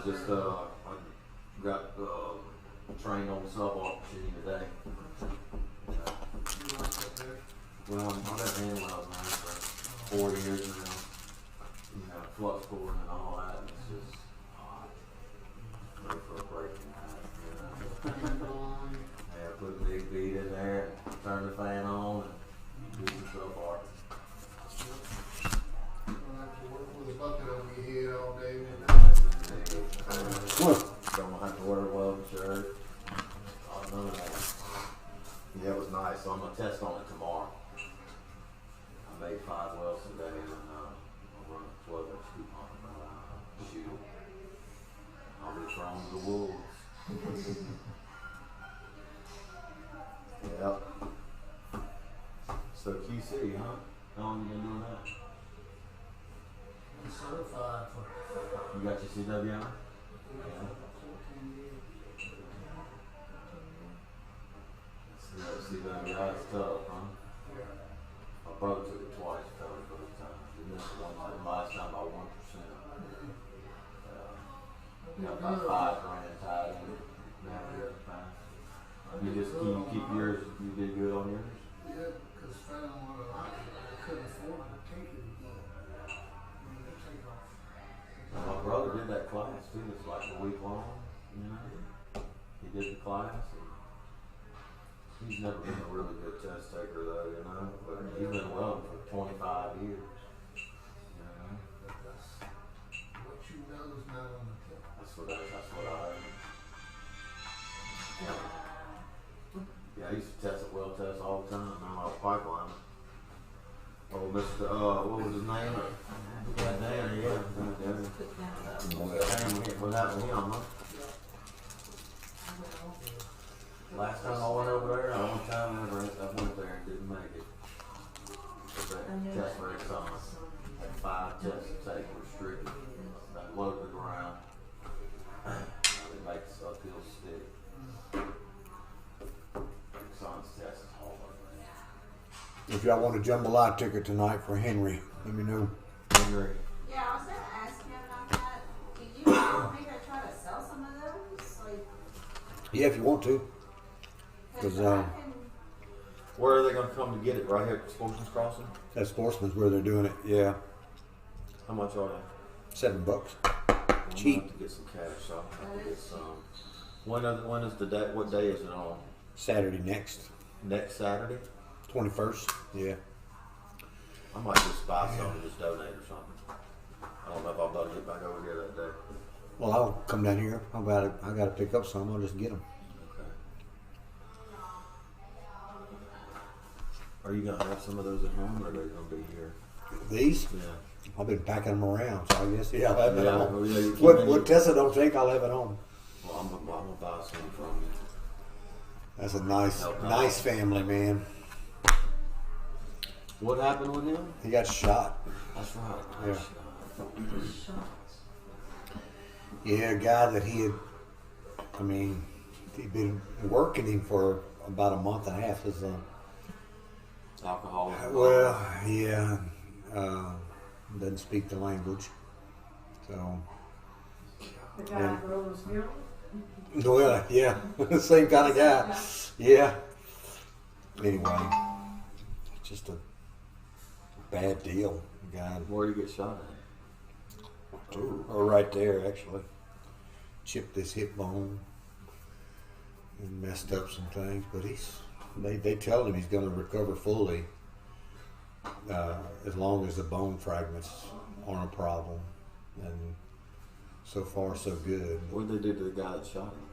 just I got trained on the sub-art machine today. Well, I've been hand welding for 4 years now. You know, flux core and all that. And it's just hot. Ready for a break in that. Yeah, put a big bead in there, and turn the fan on, and do some sub-art. With a bucket over your head all day. Don't have to wear a welding shirt. Oh, none of that. Yeah, it was nice. So I'm gonna test on it tomorrow. I made 5 welds today, and I'll run a 12-inch coupon and shoot it. I'll be thrown to the wolves. Yep. So QC, huh? How long you been doing that? I'm certified for. You got your CWI? Yeah. CWI is tough, huh? My brother took it twice, failed it both times. He missed one last time by 1%. Got about $5 grand tied in it. You just keep yours. You did good on yours. Yeah, because I couldn't afford to take it. My brother did that class too. It's like a week long. You know, he did the class. And he's never been a really good test taker though, you know. But he's been welding for 25 years. You know. What you know is not on the tip. That's what I heard. Yeah, I used to test at weld tests all the time. Now I was pipelining. Oh, Mr. What was his name? Yeah, Dan. Yeah. What happened to him, huh? Last time I went over there, the only time I went there and didn't make it. That test very summer. Had 5 tests to take restricted. That low to the ground. It makes uphill stick. Son's test is hard. If y'all want a jambalaya ticket tonight for Henry, let me know. Henry. Yeah, I was going to ask you about that. Do you want me to try to sell some of those? Like, Yeah, if you want to. Because Where are they going to come to get it? Right here at Sportsman's Crossing? that Sportsman's where they're doing it. Yeah, How much are they? $7. I'm Cheap. gonna have to get some cash, so I'll have to get some. When is the day? What day is it on? Saturday next, Next Saturday? 21st. Yeah. I might just buy some and just donate or something. I don't know if I'll be able to get back over here that day. Well, I'll come down here. I got to pick up some. I'll just get them. Okay. Are you gonna have some of those at home, or are they gonna be here? These? Yeah. I've been packing them around, so I guess I'll have it Yeah, on. well, yeah, you keep What them. Tessa don't take, I'll have it on. Well, I'm gonna buy some from you. That's a nice family, man. What happened with him? He got shot. That's right. Yeah. Yeah, a guy that he'd been working him for about a month and a half. His Alcohol. well, yeah, doesn't speak the language, so. The guy who wrote his funeral? Well, yeah, same kind of guy. Yeah. Anyway, just a bad deal, guy. Where did he get shot at? Or right there, actually. Chipped his hip bone and messed up some things, but they tell him he's going to recover fully as long as the bone fragments aren't a problem. And so far, so good. What did they do to the guy that shot him?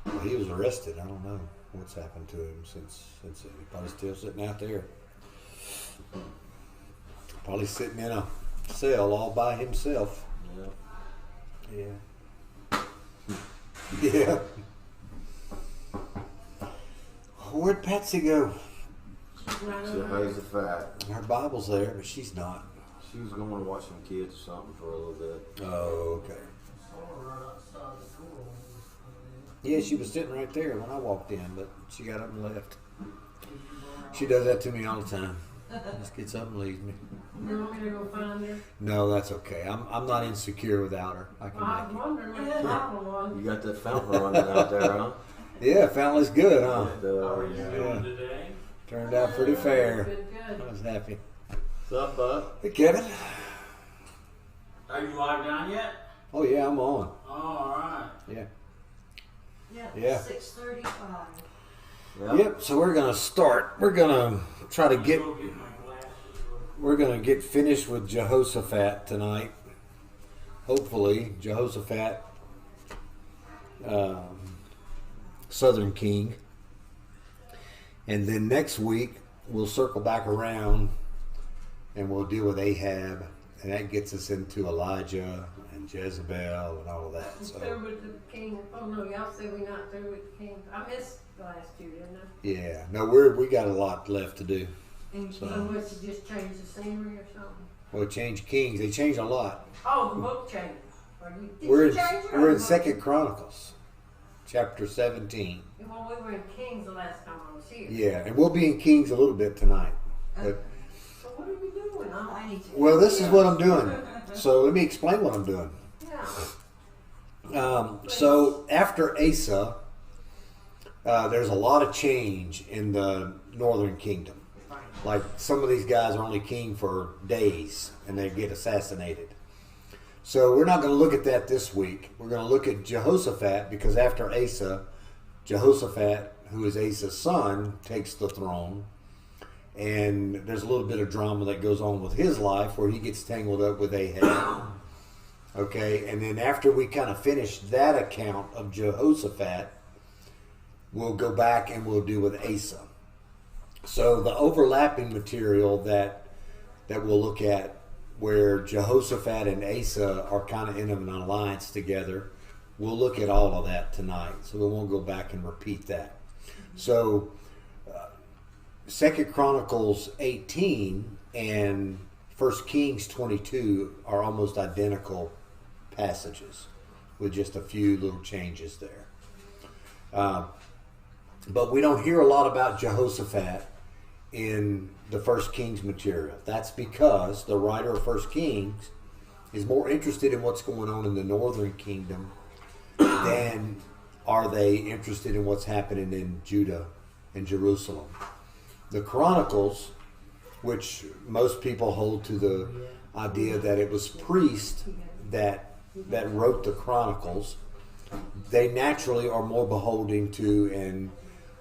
Well, he was arrested. I don't know what's happened to him since he's probably still sitting out there. Probably sitting in a cell all by himself. Yeah. Yeah. Yeah. Where'd Patsy go? Jehoshaphat. Her Bible's there, but she's not. She was going to watch some kids or something for a little bit. Oh, okay. Someone right outside the door. Yeah, she was sitting right there when I walked in, but she got up and left. She does that to me all the time. Just gets up and leaves me. You want me to go find her? No, that's okay. I'm not insecure without her. I can Well, I make was it. wondering what the problem was. You got that fountain running out there, huh? Yeah, fountain's good, huh? And, How are you Yeah. doing today? Turned out pretty fair. Good, good. I was happy. What's up, bud? Hey, Kevin. Are you logged on yet? Oh yeah, I'm on. Oh, alright. Yeah. Yeah, Yeah. 6:35. Yeah. Yep. So we're gonna start. We're gonna try to get. Go get my glasses. We're gonna get finished with Jehoshaphat tonight. Hopefully, Jehoshaphat, Southern King, and then next week we'll circle back around and we'll deal with Ahab, and that gets us into Elijah and Jezebel and all of that. You So through with the king? Oh no, y'all said we not through with the king. I missed last year, didn't I? yeah, no, we got a lot left to do. So much to just change the scenery or something? Well, change kings. They changed a lot. Oh, the book changed. Did We're you in, change it? we're in 2 Chronicles, chapter 17. Well, we were in Kings the last time I was here. Yeah, and we'll be in Kings a little bit tonight. But, So what are you doing? I need to. well, this is what I'm doing. So let me explain what I'm doing. Yeah. So after Asa, there's a lot of change in the northern kingdom. Like some of these guys are only king for days and they get assassinated. So we're not going to look at that this week. We're going to look at Jehoshaphat because after Asa, Jehoshaphat, who is Asa's son, takes the throne. And there's a little bit of drama that goes on with his life where he gets tangled up with Ahab. Okay, and then after we kind of finish that account of Jehoshaphat, we'll go back and we'll deal with Asa. So the overlapping material that we'll look at where Jehoshaphat and Asa are kind of in an alliance together, we'll look at all of that tonight. So we won't go back and repeat that. So 2 Chronicles 18 and 1 Kings 22 are almost identical passages with just a few little changes there. But we don't hear a lot about Jehoshaphat in the 1 Kings material. That's because the writer of 1 Kings is more interested in what's going on in the northern kingdom than are they interested in what's happening in Judah and Jerusalem. The Chronicles, which most people hold to the idea that it was priests that wrote the Chronicles, they naturally are more beholden to and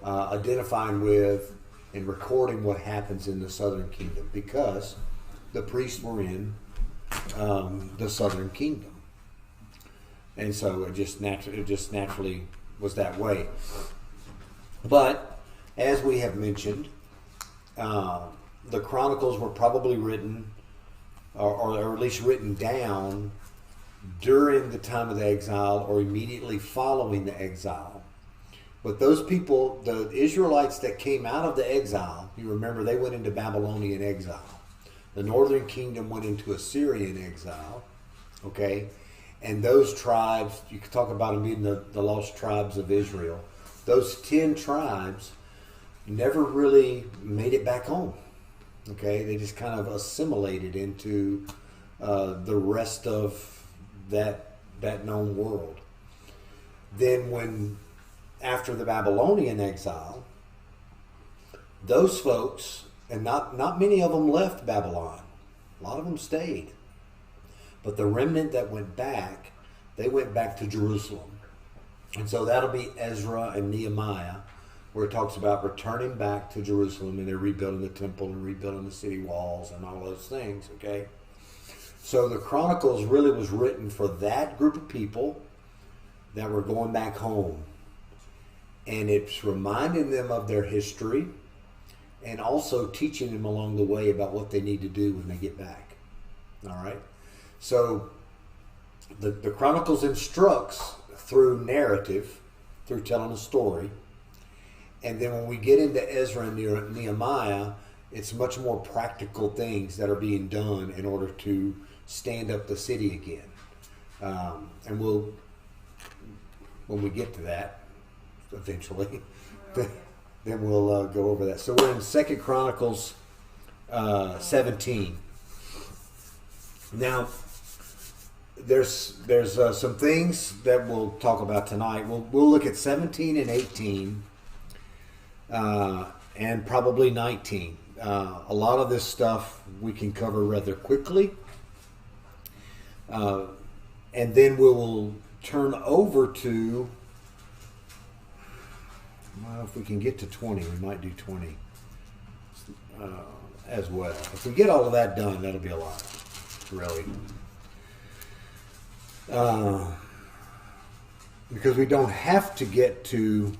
identifying with and recording what happens in the southern kingdom because the priests were in the southern kingdom, and so it just naturally was that way. But as we have mentioned, the Chronicles were probably written, or at least written down, during the time of the exile or immediately following the exile. But those people, the Israelites that came out of the exile, you remember they went into Babylonian exile. The northern kingdom went into Assyrian exile, okay? And those tribes, you could talk about them being the lost tribes of Israel. Those 10 tribes never really made it back home, okay? They just kind of assimilated into the rest of that known world. Then after the Babylonian exile, those folks, and not many of them left Babylon. A lot of them stayed. But the remnant that went back, they went back to Jerusalem. And so that'll be Ezra and Nehemiah, where it talks about returning back to Jerusalem and they're rebuilding the temple and rebuilding the city walls and all those things, okay? So the Chronicles really was written for that group of people that were going back home. And it's reminding them of their history and also teaching them along the way about what they need to do when they get back. All right? So the Chronicles instructs through narrative, through telling a story. And then when we get into Ezra and Nehemiah, it's much more practical things that are being done in order to stand up the city again. And when we get to that, eventually, then we'll go over that. So we're in 2 Chronicles 17. Now, there's some things that we'll talk about tonight. We'll look at 17 and 18, and probably 19. A lot of this stuff we can cover rather quickly, and then we will turn over to. Well, if we can get to 20, we might do 20 as well. If we get all of that done, that'll be a lot, really. Because we don't have to get to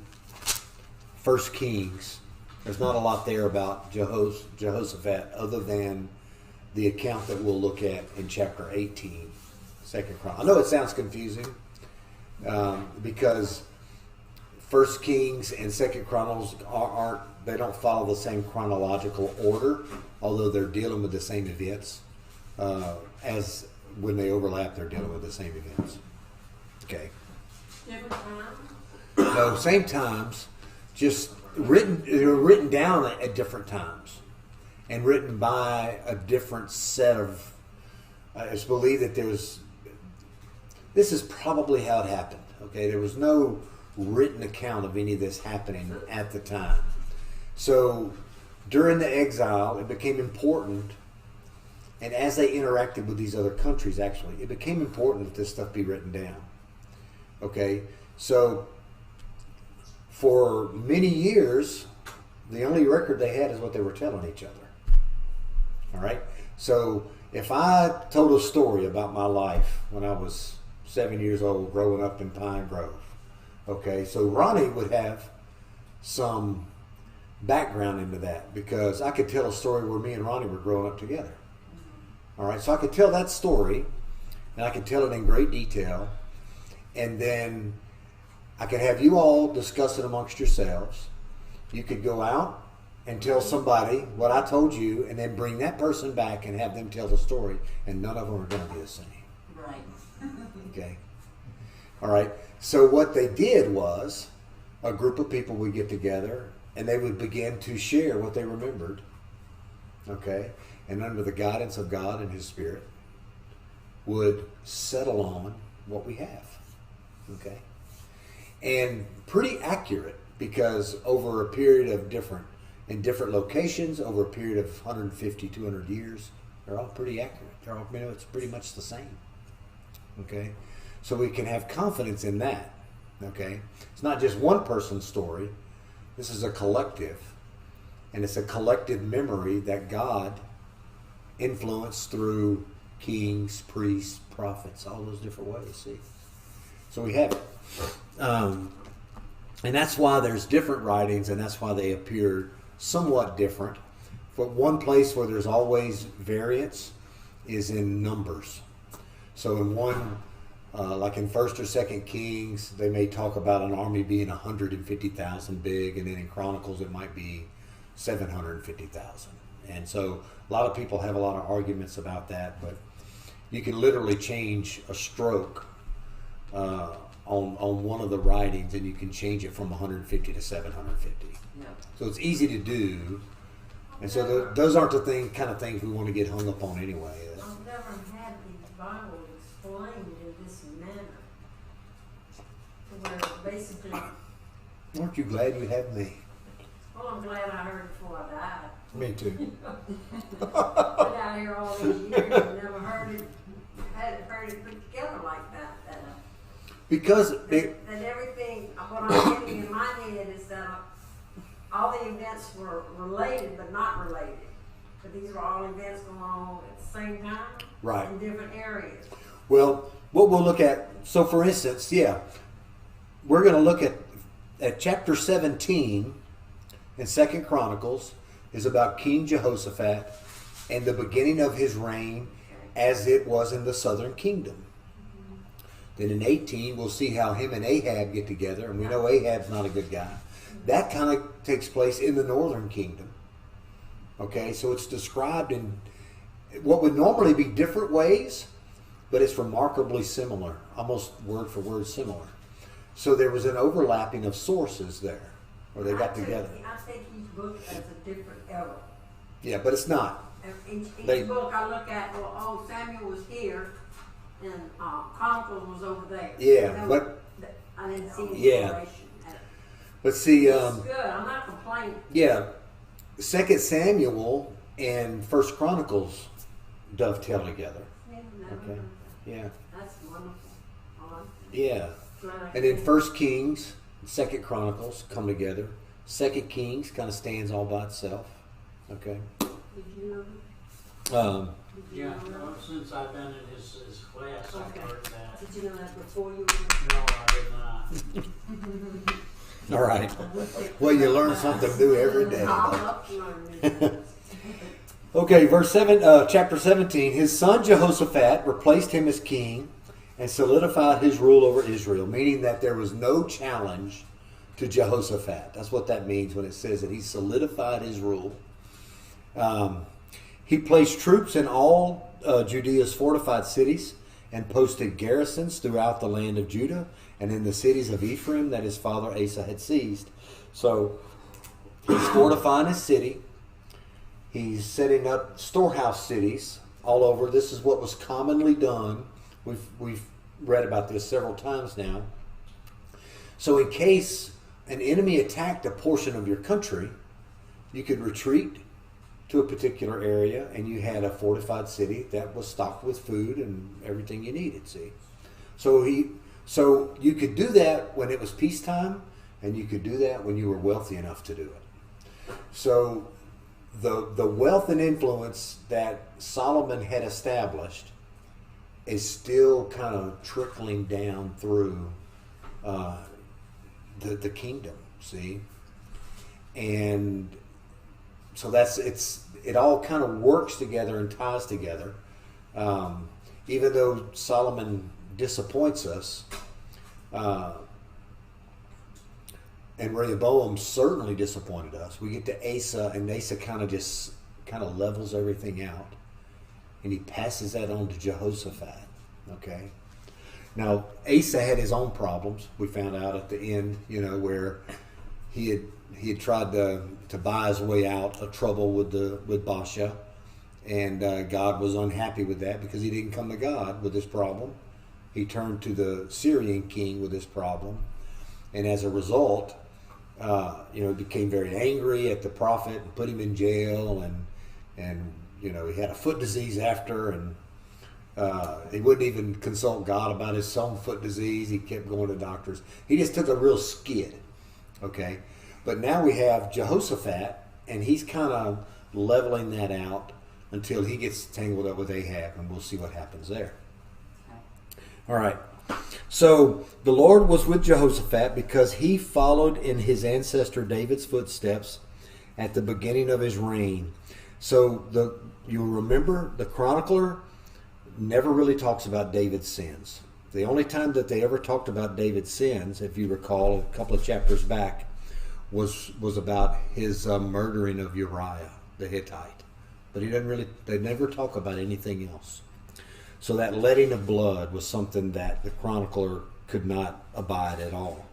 1 Kings. There's not a lot there about Jehoshaphat other than the account that we'll look at in chapter 18, 2nd Chronicles. I know it sounds confusing because 1 Kings and 2nd Chronicles they don't follow the same chronological order, although they're dealing with the same events. As when they overlap, they're dealing with the same events. Okay. Different times? No, same times, just they were written down at different times and written by a different set of. It's believed that this is probably how it happened. Okay, there was no written account of any of this happening at the time. So during the exile, it became important, and as they interacted with these other countries, actually, it became important that this stuff be written down. Okay, so for many years, the only record they had is what they were telling each other. All right, so if I told a story about my life when I was 7 years old, growing up in Pine Grove, okay, so Ronnie would have some background into that because I could tell a story where me and Ronnie were growing up together. All right, so I could tell that story, and I could tell it in great detail, and then I could have you all discuss it amongst yourselves. You could go out and tell somebody what I told you, and then bring that person back and have them tell the story, and none of them are going to be the same. Right. Okay. All right. So what they did was a group of people would get together and they would begin to share what they remembered. Okay. And under the guidance of God and His Spirit would settle on what we have. Okay. And pretty accurate because over a period of in different locations, over a period of 150, 200 years, they're all pretty accurate. They're all, it's pretty much the same. Okay. So we can have confidence in that. Okay. It's not just one person's story. This is a collective. And it's a collective memory that God influenced through kings, priests, prophets, all those different ways. See? So we have it. And that's why there's different writings, and that's why they appear somewhat different. But one place where there's always variance is in Numbers. So in one, like in 1st or 2nd Kings, they may talk about an army being 150,000 big, and then in Chronicles it might be 750,000. And so a lot of people have a lot of arguments about that, but you can literally change a stroke on one of the writings, and you can change it from 150 to 750. No. So it's easy to do, and so those aren't the kind of things we want to get hung up on anyway. I've never had the Bible explained in this manner. Where basically, Aren't you glad you had me? well, I'm glad I heard it before I died. Me too. Been out here all these years and never heard it put together like that. Because That everything, what I'm getting in my head is that all the events were related but not related. But these were all events going on at the same time, Right. in different areas. well, what we'll look at. So, for instance, we're going to look at chapter 17 in 2nd Chronicles is about King Jehoshaphat and the beginning of his reign as it was in the southern kingdom. Then in 18, we'll see how him and Ahab get together, and we know Ahab's not a good guy. That kind of takes place in the northern kingdom. Okay, so it's described in what would normally be different ways, but it's remarkably similar, almost word for word similar. So there was an overlapping of sources there, where they got together. I take each book as a different era. Yeah, but it's not. Each They- book I look at, well, oh, Samuel was here, and Chronicles was over there. Yeah, That but- was- I didn't see the Yeah. correlation. But see, It's good. I'm not complaining. yeah, 2 Samuel and 1 Chronicles dovetail together. Yeah, Okay. Yeah. That's wonderful. Yeah. Glad I And then came. 1 Kings, 2 Chronicles come together. 2 Kings kind of stands all by itself. Okay. Did you know? Did you Yeah, know that? well, since I've been in his class, I've Okay. heard that. Did you know that before you were? No, I did not. All right. Well, you learn something new every day. I love learning. Okay, verse 7, chapter 17. His son Jehoshaphat replaced him as king and solidified his rule over Israel, meaning that there was no challenge to Jehoshaphat. That's what that means when it says that he solidified his rule. He placed troops in all Judea's fortified cities and posted garrisons throughout the land of Judah and in the cities of Ephraim that his father Asa had seized. So he's fortifying his city. He's setting up storehouse cities all over. This is what was commonly done. We've read about this several times now. So in case an enemy attacked a portion of your country, you could retreat to a particular area and you had a fortified city that was stocked with food and everything you needed, see? So you could do that when it was peacetime, and you could do that when you were wealthy enough to do it. So the wealth and influence that Solomon had established is still kind of trickling down through the kingdom, see? And so it all kind of works together and ties together. Even though Solomon disappoints us, and Rehoboam certainly disappointed us. We get to Asa, and Asa kind of levels everything out, and he passes that on to Jehoshaphat. Okay. Now Asa had his own problems. We found out at the end, where he had tried to buy his way out of trouble with Baasha, and God was unhappy with that because he didn't come to God with this problem. He turned to the Syrian king with this problem, and as a result, he became very angry at the prophet and put him in jail, and he had a foot disease after, and he wouldn't even consult God about his own foot disease. He kept going to doctors. He just took a real skid. Okay, but now we have Jehoshaphat, and he's kind of leveling that out until he gets tangled up with Ahab, and we'll see what happens there. All right. So the Lord was with Jehoshaphat because he followed in his ancestor David's footsteps at the beginning of his reign. So you'll remember the chronicler never really talks about David's sins. The only time that they ever talked about David's sins, if you recall a couple of chapters back, was about his murdering of Uriah the Hittite. But they never talk about anything else. So that letting of blood was something that the chronicler could not abide at all.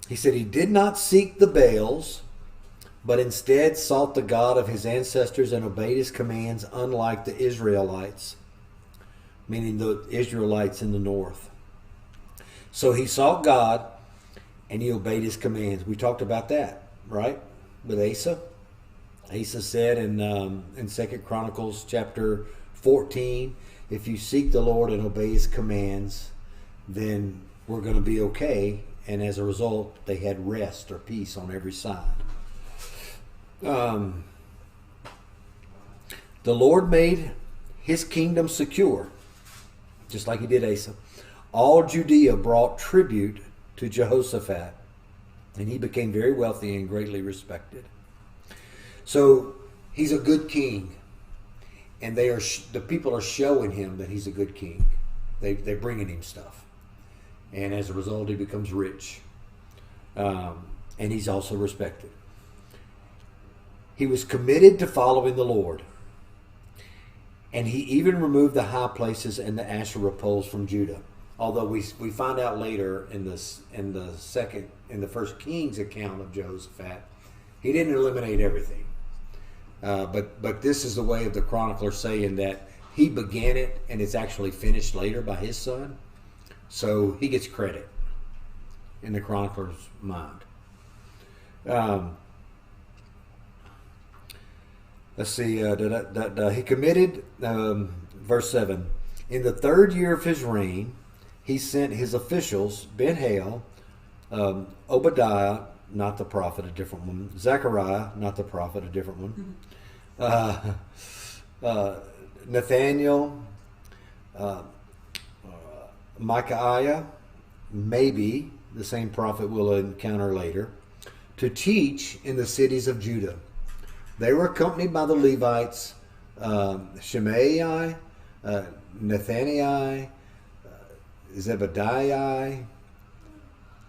He said he did not seek the Baals, but instead sought the God of his ancestors and obeyed his commands, unlike the Israelites, meaning the Israelites in the north. So he sought God and he obeyed his commands. We talked about that, right? With Asa. Asa said in 2 Chronicles chapter 14, if you seek the Lord and obey his commands, then we're going to be okay. And as a result, they had rest or peace on every side. The Lord made his kingdom secure, just like he did Asa. All Judea brought tribute to Jehoshaphat, and he became very wealthy and greatly respected. So he's a good king, and the people are showing him that he's a good king. They're bringing him stuff, and as a result, he becomes rich, and he's also respected. He was committed to following the Lord, and he even removed the high places and the Asherah poles from Judah. Although we find out later in the first Kings account of Jehoshaphat, He didn't eliminate everything. But this is the way of the chronicler saying that he began it and it's actually finished later by his son. So he gets credit in the chronicler's mind. Let's see. He committed, verse 7, in the 3rd year of his reign, he sent his officials, Ben-Hail, Obadiah, not the prophet, a different one, Zechariah, not the prophet, a different one, Nathaniel, Micaiah, maybe the same prophet we'll encounter later, to teach in the cities of Judah. They were accompanied by the Levites, Shimei, Nathaniel, Zebediah,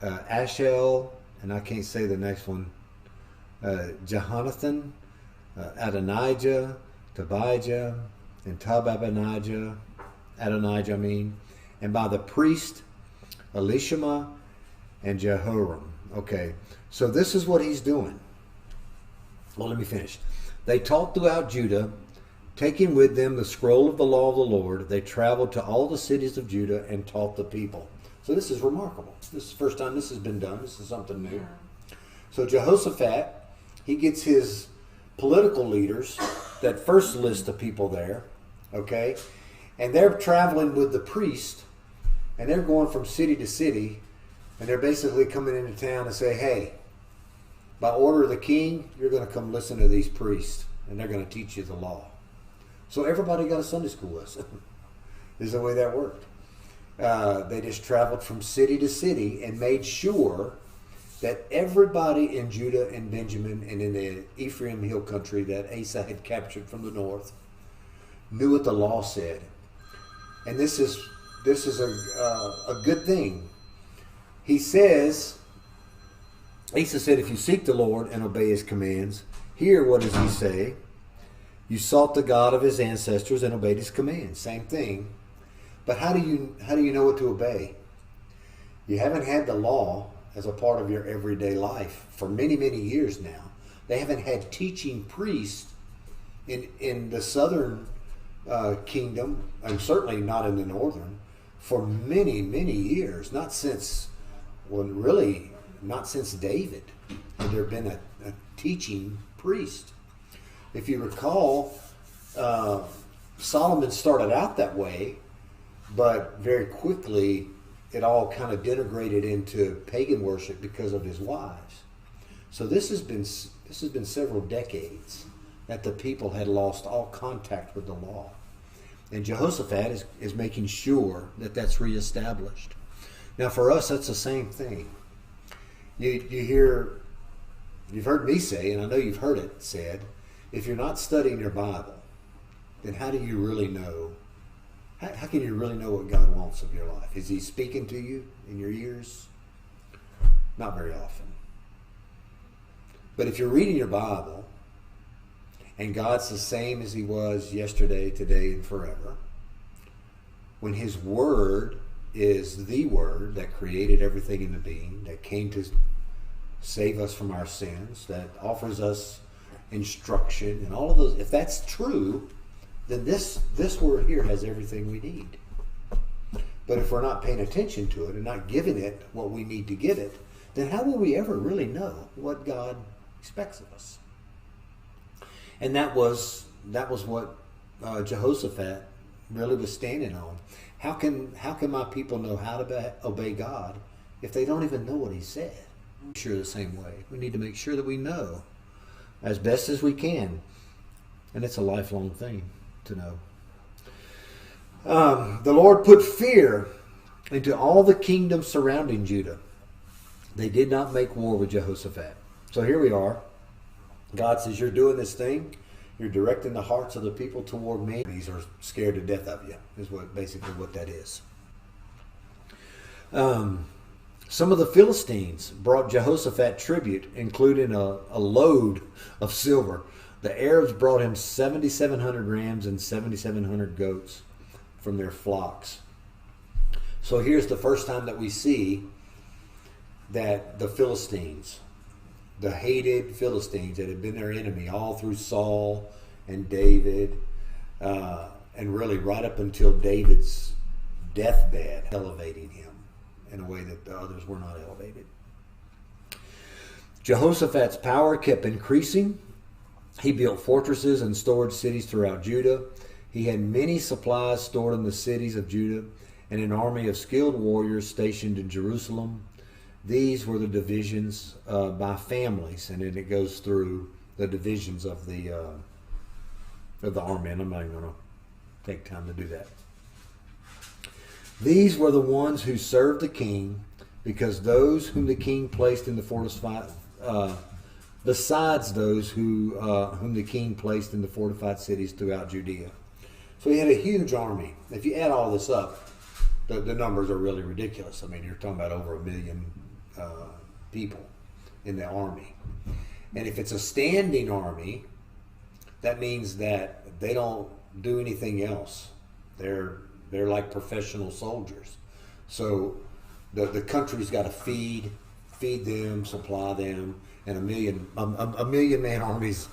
Ashel, and I can't say the next one, Jehonathan, Adonijah, Tobijah, and Adonijah, and by the priest Elishama and Jehoram. Okay, so this is what he's doing. Well, let me finish. They taught throughout Judah, taking with them the scroll of the law of the Lord. They traveled to all the cities of Judah and taught the people. So this is remarkable. This is the first time this has been done. This is something new. So Jehoshaphat, he gets his political leaders, that first list of people there, okay? And they're traveling with the priest, and they're going from city to city, and they're basically coming into town and say, hey, by order of the king, you're going to come listen to these priests, and they're going to teach you the law. So everybody got a Sunday school lesson. This is the way that worked. They just traveled from city to city and made sure that everybody in Judah and Benjamin and in the Ephraim hill country that Asa had captured from the north knew what the law said. And this is a good thing. He says, Asa said, if you seek the Lord and obey his commands, here what does he say? You sought the God of his ancestors and obeyed his commands. Same thing. But how do you know what to obey? You haven't had the law as a part of your everyday life for many, many years now. They haven't had teaching priests in the southern kingdom, and certainly not in the northern, for many, many years. Not since David had there been a teaching priest. If you recall, Solomon started out that way, but very quickly it all kind of denigrated into pagan worship because of his wives. So this has been several decades that the people had lost all contact with the law. And Jehoshaphat is making sure that that's reestablished. Now for us, that's the same thing. You've heard me say, and I know you've heard it said, if you're not studying your Bible, then how do you really know? How can you really know what God wants of your life? Is he speaking to you in your ears? Not very often. But if you're reading your Bible, and God's the same as he was yesterday, today, and forever, when his word is the word that created everything in the being, that came to save us from our sins, that offers us instruction, and all of those, if that's true, then this word here has everything we need. But if we're not paying attention to it and not giving it what we need to give it, then how will we ever really know what God expects of us? And that was what Jehoshaphat really was standing on. How can my people know how to obey God if they don't even know what he said? I'm sure the same way. We need to make sure that we know as best as we can. And it's a lifelong thing to know. The Lord put fear into all the kingdoms surrounding Judah. They did not make war with Jehoshaphat. So here we are. God says, you're doing this thing. You're directing the hearts of the people toward me. These are scared to death of you, is basically what that is. Some of the Philistines brought Jehoshaphat tribute, including a load of silver. The Arabs brought him 7,700 rams and 7,700 goats from their flocks. So here's the first time that we see that the Philistines the hated Philistines that had been their enemy all through Saul and David, and really right up until David's deathbed, elevating him in a way that the others were not elevated. Jehoshaphat's power kept increasing. He built fortresses and stored cities throughout Judah. He had many supplies stored in the cities of Judah and an army of skilled warriors stationed in Jerusalem. These were the divisions by families, and then it goes through the divisions of the army, and I'm not even going to take time to do that. These were the ones who served the king, because those whom the king placed in the fortified, besides those whom the king placed in the fortified cities throughout Judea. So he had a huge army. If you add all this up, the numbers are really ridiculous. I mean, you're talking about over 1 million people in the army. And if it's a standing army, that means that they don't do anything else. They're like professional soldiers. So the country's got to feed them, supply them, and a million man armies.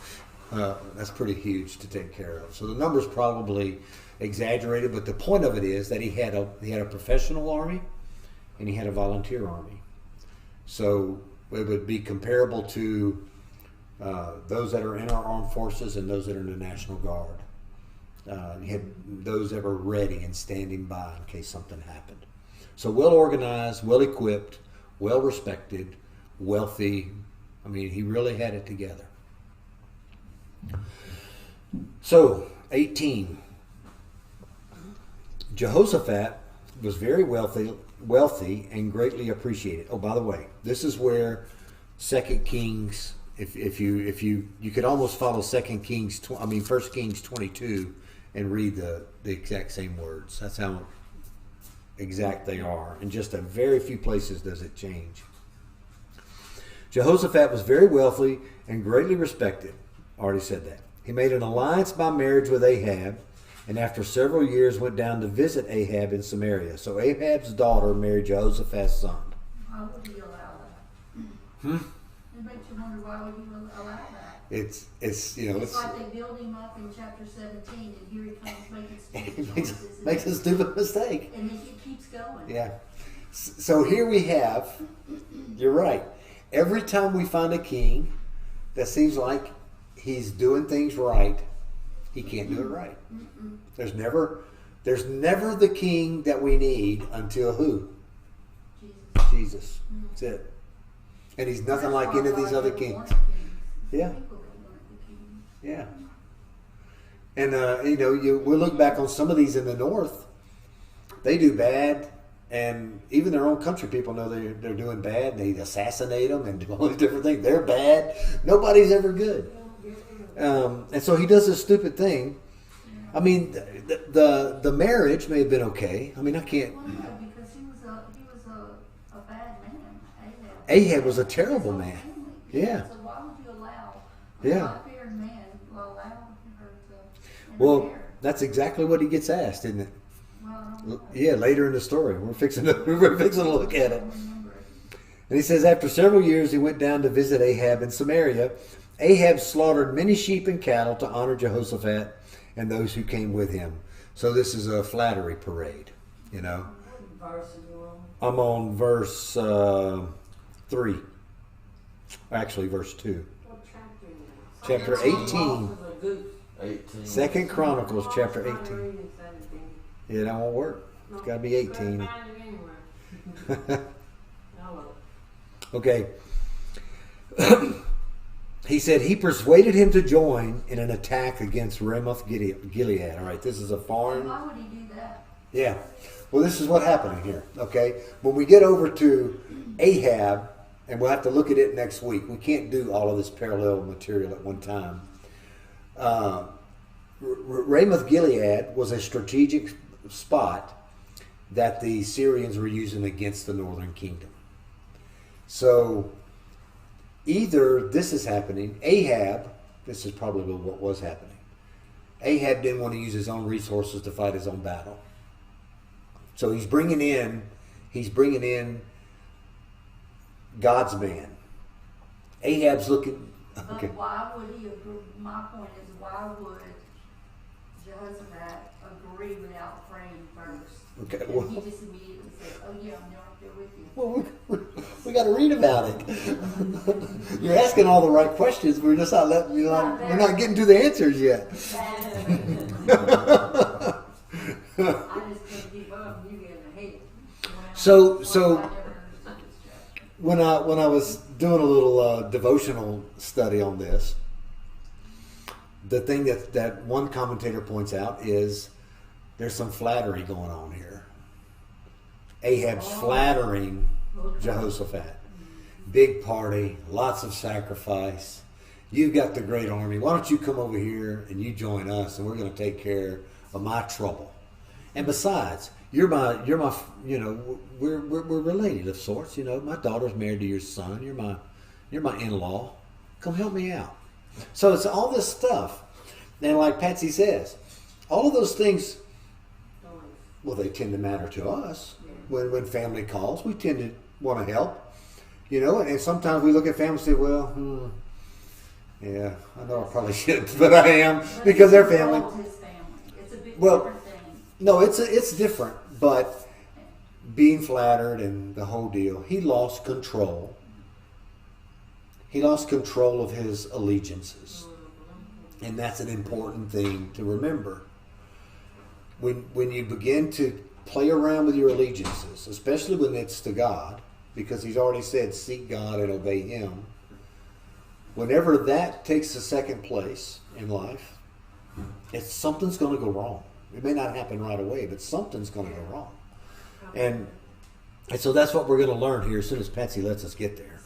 That's pretty huge to take care of. So the number's probably exaggerated, but the point of it is that he had a professional army and he had a volunteer army. So it would be comparable to those that are in our armed forces and those that are in the National Guard. He had those that were ready and standing by in case something happened. So well organized, well equipped, well respected, wealthy. I mean, he really had it together. So, 18. Jehoshaphat was very wealthy and greatly appreciated. Oh, by the way, this is where 2 Kings, if you could almost follow 1 Kings 22 and read the exact same words. That's how exact they are. In just a very few places does it change. Jehoshaphat was very wealthy and greatly respected. Already said that. He made an alliance by marriage with Ahab, and after several years went down to visit Ahab in Samaria. So Ahab's daughter married Jehoshaphat's son. Why would he allow that? It makes you wonder, why would he allow that? It's It's like they build him up in chapter 17, and here he comes making stupid choices. makes a stupid mistake. And he keeps going. Yeah. So here we have, you're right. Every time we find a king that seems like he's doing things right, he can't do it right. There's never the king that we need until who? Jesus. That's it. And he's nothing like any of these other kings. Yeah. Yeah. And we'll look back on some of these in the north. They do bad, and even their own country people know they're doing bad. They assassinate them and do all these different things. They're bad. Nobody's ever good. And so he does this stupid thing. I mean, the marriage may have been okay. I mean, I can't. Well, no, because he was a bad man. Ahab was a terrible man. Yeah. So why would you allow a Yeah. God-fearing man to allow her to Well, interfere? that's exactly what he gets asked, isn't it? Well, I don't know. Yeah, later in the story. We're fixing to look at I it. don't remember it. And he says, after several years, he went down to visit Ahab in Samaria. Ahab slaughtered many sheep and cattle to honor Jehoshaphat and those who came with him. So this is a flattery parade, What verse are you on? I'm on verse 3. Actually, verse 2. What chapter are you Chapter 18. 18. 2 Chronicles, chapter 18. 17. Yeah, that won't work. It's got to be 18. Find it anywhere. I'll look. Okay. He said he persuaded him to join in an attack against Ramoth Gilead. All right, this is a foreign. Why would he do that? Yeah. Well, this is what happened here. Okay. When we get over to Ahab, and we'll have to look at it next week. We can't do all of this parallel material at one time. Ramoth Gilead was a strategic spot that the Syrians were using against the northern kingdom. So either this is happening, Ahab, this is probably what was happening. Ahab didn't want to use his own resources to fight his own battle. So he's bringing in God's man. Ahab's looking. Okay. But why would he agree? My point is, why would Jehoshaphat agree without praying first? Okay. And Well, he just immediately said, "Oh yeah, I'm right there with you." well, we got to read about it. You're asking all the right questions. We're just not letting you. We're not getting to the answers yet. I just couldn't keep up. You get ahead. So I never understood this chapter. when I was doing a little devotional study on this, the thing that one commentator points out is there's some flattery going on here. Ahab's flattering Jehoshaphat. Big party, lots of sacrifice. You've got the great army. Why don't you come over here and you join us, and we're going to take care of my trouble. And besides, you're my, you know, we're related of sorts. You know, my daughter's married to your son. You're my in-law. Come help me out. So it's all this stuff, and like Patsy says, all of those things. Well, they tend to matter to us. When family calls, we tend to want to help. You know, and sometimes we look at family and say, well, yeah, I know I probably shouldn't, but I am, because they're family. His family. It's a bit Well, different thing. No, it's different, but being flattered and the whole deal, he lost control. He lost control of his allegiances. And that's an important thing to remember. When you begin to play around with your allegiances, especially when it's to God, because he's already said, seek God and obey him. Whenever that takes a second place in life, something's going to go wrong. It may not happen right away, but something's going to go wrong. And so that's what we're going to learn here as soon as Patsy lets us get there.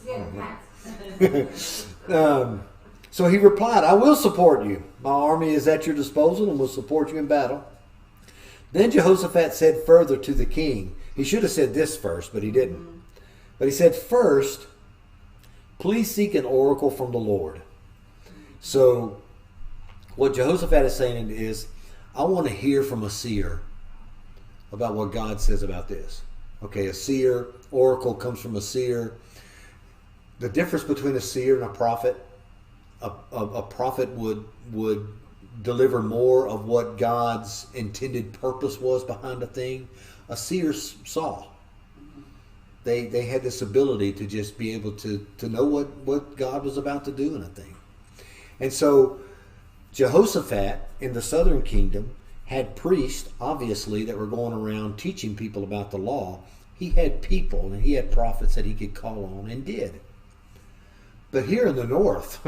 So he replied, I will support you. My army is at your disposal and will support you in battle. Then Jehoshaphat said further to the king. He should have said this first, but he didn't. But he said, first, please seek an oracle from the Lord. So what Jehoshaphat is saying is, I want to hear from a seer about what God says about this. Okay, a seer, oracle comes from a seer. The difference between a seer and a prophet would deliver more of what God's intended purpose was behind a thing. A seer saw. They had this ability to just be able to know what God was about to do in a thing. And so Jehoshaphat in the southern kingdom had priests, obviously, that were going around teaching people about the law. He had people and he had prophets that he could call on, and did. But here in the north,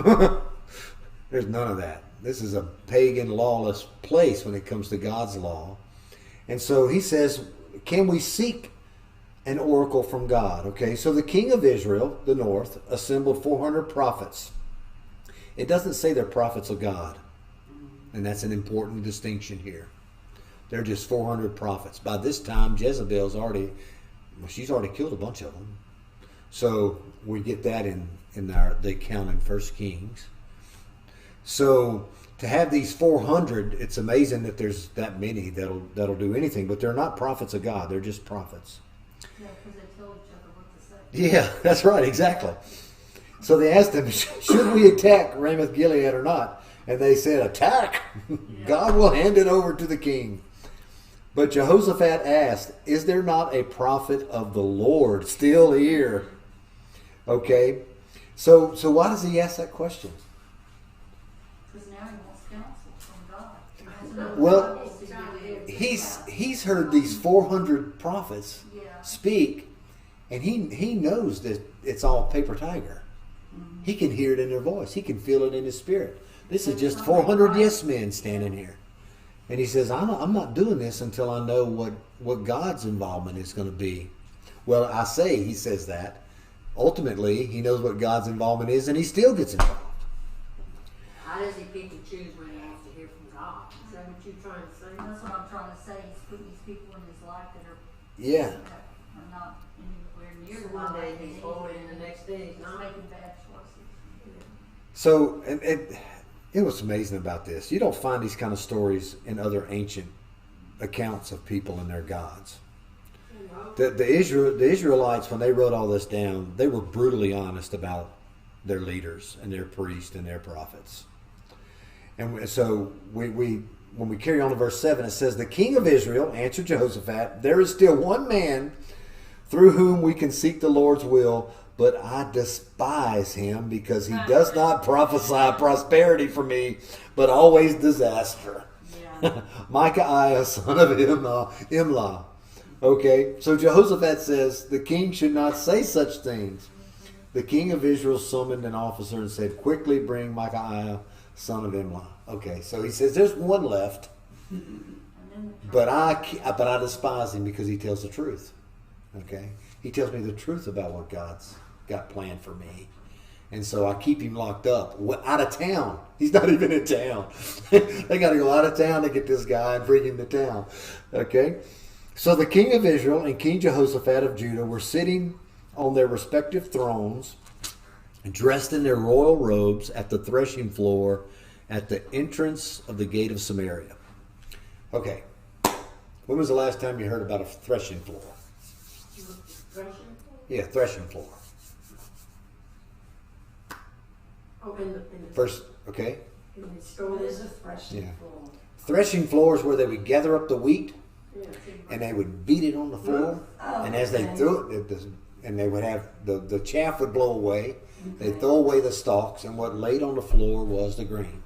there's none of that. This is a pagan, lawless place when it comes to God's law. And so he says, can we seek an oracle from God? Okay, so the king of Israel, the north, assembled 400 prophets. It doesn't say they're prophets of God. And that's an important distinction here. They're just 400 prophets. By this time, Jezebel's she's already killed a bunch of them. So we get that in the account in 1 Kings. So to have these 400, it's amazing that there's that many that'll do anything. But they're not prophets of God. They're just prophets. Yeah, because they tell each other what to say. Yeah, that's right, exactly. So they asked him, should we attack Ramoth Gilead or not? And they said, attack! God will hand it over to the king. But Jehoshaphat asked, is there not a prophet of the Lord still here? Okay, so why does he ask that question? Because now he wants counsel from God. He wants to know Well, what else to do. He's heard these 400 prophets Yeah. speak, and he knows that it's all paper tiger. He can hear it in their voice. He can feel it in his spirit. This is just 400 yes men standing here. And he says, I'm not doing this until I know what God's involvement is going to be. Well, he says that. Ultimately, he knows what God's involvement is, and he still gets involved. How does he pick and choose when he wants to hear from God? Is that what you're trying to say? That's what I'm trying to say. He's putting these people in his life that Yeah. are not anywhere near So the one day life he's that holy he and is. the next day he's He's not. making bad choices. So, and it was amazing about this. You don't find these kind of stories in other ancient accounts of people and their gods. The Israelites, when they wrote all this down, they were brutally honest about their leaders and their priests and their prophets. And so when we carry on to verse 7, it says, the king of Israel answered Jehoshaphat, there is still one man through whom we can seek the Lord's will, but I despise him because he does not prophesy prosperity for me, but always disaster. Yeah. Micaiah, son of Imlah. Okay, so Jehoshaphat says the king should not say such things. The king of Israel summoned an officer and said, quickly bring Micaiah, son of Imlah. Okay, so he says there's one left, but I despise him because he tells the truth. Okay, he tells me the truth about what God's got planned for me. And so I keep him locked up, out of town. He's not even in town. They got to go out of town to get this guy and bring him to town. Okay? So the king of Israel and King Jehoshaphat of Judah were sitting on their respective thrones, dressed in their royal robes at the threshing floor at the entrance of the gate of Samaria. Okay. When was the last time you heard about a threshing floor? Yeah, threshing floor. Oh, in the First, okay. in the store. What is a threshing Yeah. floor? Threshing floors where they would gather up the wheat Yeah. and they would beat it on the floor. Oh, And as they okay. threw it, and they would have the chaff would blow away. They'd throw away the stalks, and what laid on the floor was the grain.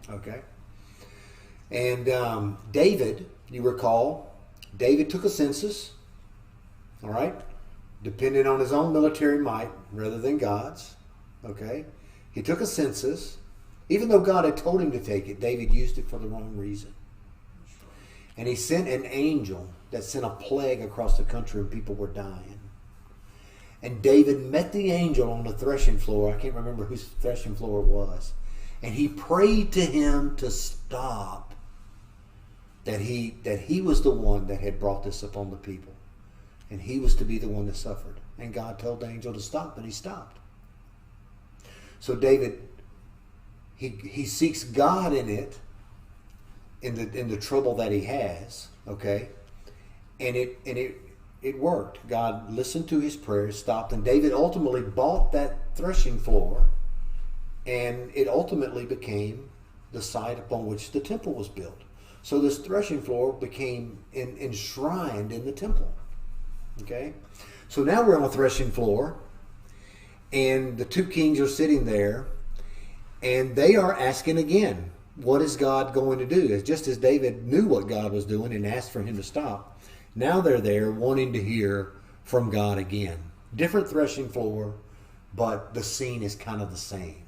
Okay. Okay. And David, you recall, David took a census. All right, depending on his own military might rather than God's. Okay, he took a census, even though God had told him to take it. David used it for the wrong reason, and he sent an angel that sent a plague across the country, and people were dying. And David met the angel on the threshing floor. I can't remember whose threshing floor it was. And he prayed to him to stop. That he was the one that had brought this upon the people. And he was to be the one that suffered. And God told the angel to stop, and he stopped. So David, he seeks God in it, in the trouble that he has, okay? And it worked. God listened to his prayers, stopped, and David ultimately bought that threshing floor, and it ultimately became the site upon which the temple was built. So this threshing floor became enshrined in the temple. Okay? So now we're on a threshing floor, and the two kings are sitting there, and they are asking again, what is God going to do? It's just as David knew what God was doing and asked for him to stop. Now they're there wanting to hear from God again. Different threshing floor, but the scene is kind of the same.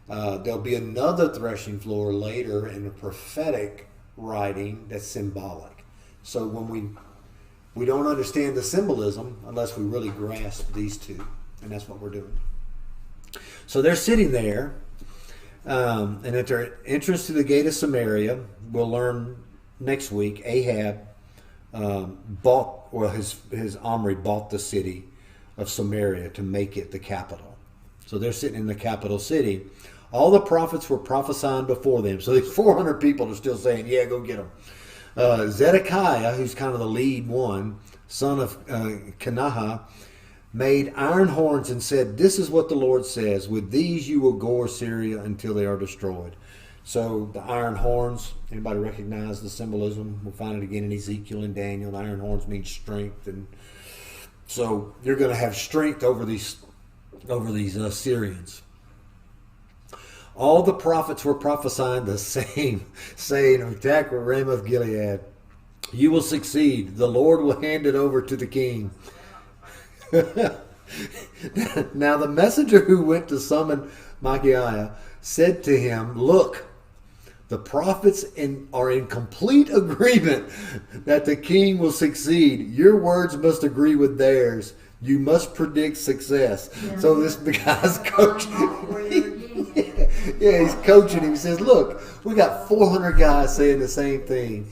There'll be another threshing floor later in the prophetic writing that's symbolic. So when we don't understand the symbolism unless we really grasp these two, and that's what we're doing. So they're sitting there, and at their entrance to the gate of Samaria, we'll learn next week, Ahab his Omri bought the city of Samaria to make it the capital. So they're sitting in the capital city. All the prophets were prophesying before them. So these 400 people are still saying, yeah, go get them. Zedekiah, who's kind of the lead one, son of Kenahah, made iron horns and said, this is what the Lord says, with these you will gore Syria until they are destroyed. So the iron horns, anybody recognize the symbolism? We'll find it again in Ezekiel and Daniel. The iron horns mean strength, and so you're going to have strength over these Syrians. All the prophets were prophesying the same, saying, attack Ramoth Gilead. You will succeed. The Lord will hand it over to the king. Now the messenger who went to summon Micaiah said to him, look, the prophets are in complete agreement that the king will succeed. Your words must agree with theirs. You must predict success. Yeah. So this guy's coaching. Yeah, he's coaching him. He says, look, we got 400 guys saying the same thing.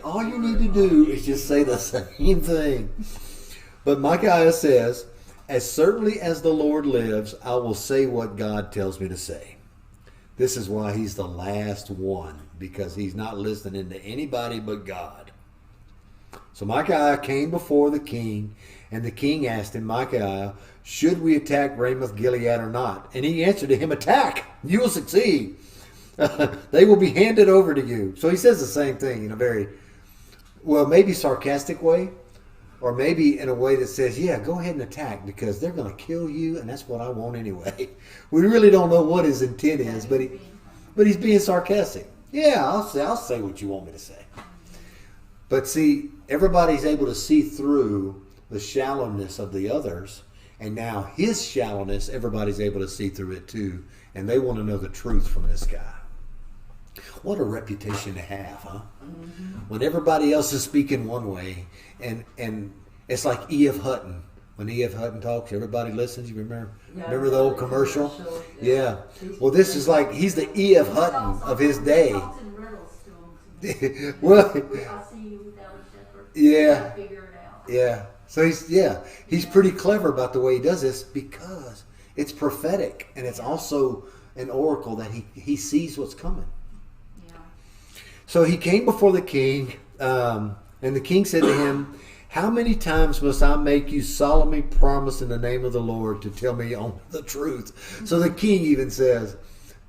All you need to do is just say the same thing. But Micaiah says, as certainly as the Lord lives, I will say what God tells me to say. This is why he's the last one, because he's not listening to anybody but God. So Micaiah came before the king, and the king asked him, Micaiah, should we attack Ramoth Gilead or not? And he answered to him, attack! You will succeed. They will be handed over to you. So he says the same thing in a very, well, maybe sarcastic way, or maybe in a way that says, yeah, go ahead and attack because they're going to kill you, and that's what I want anyway. We really don't know what his intent is, but he's being sarcastic. Yeah, I'll say what you want me to say. But see, everybody's able to see through the shallowness of the others, and now his shallowness, everybody's able to see through it too, and they want to know the truth from this guy. What a reputation to have, huh? Mm-hmm. When everybody else is speaking one way, and it's like E.F. Hutton. When E.F. Hutton talks, everybody listens. You remember? Yeah, Remember the old commercial? Yeah. Well, this is like, he's the E.F. Hutton of his day. Talks in riddles to him. Well, I see you without a shepherd. Yeah. Figure it out. yeah. So he's pretty clever about the way he does this because it's prophetic and it's also an oracle that he sees what's coming. Yeah. So he came before the king, and the king said to him, how many times must I make you solemnly promise in the name of the Lord to tell me only the truth? So the king even says,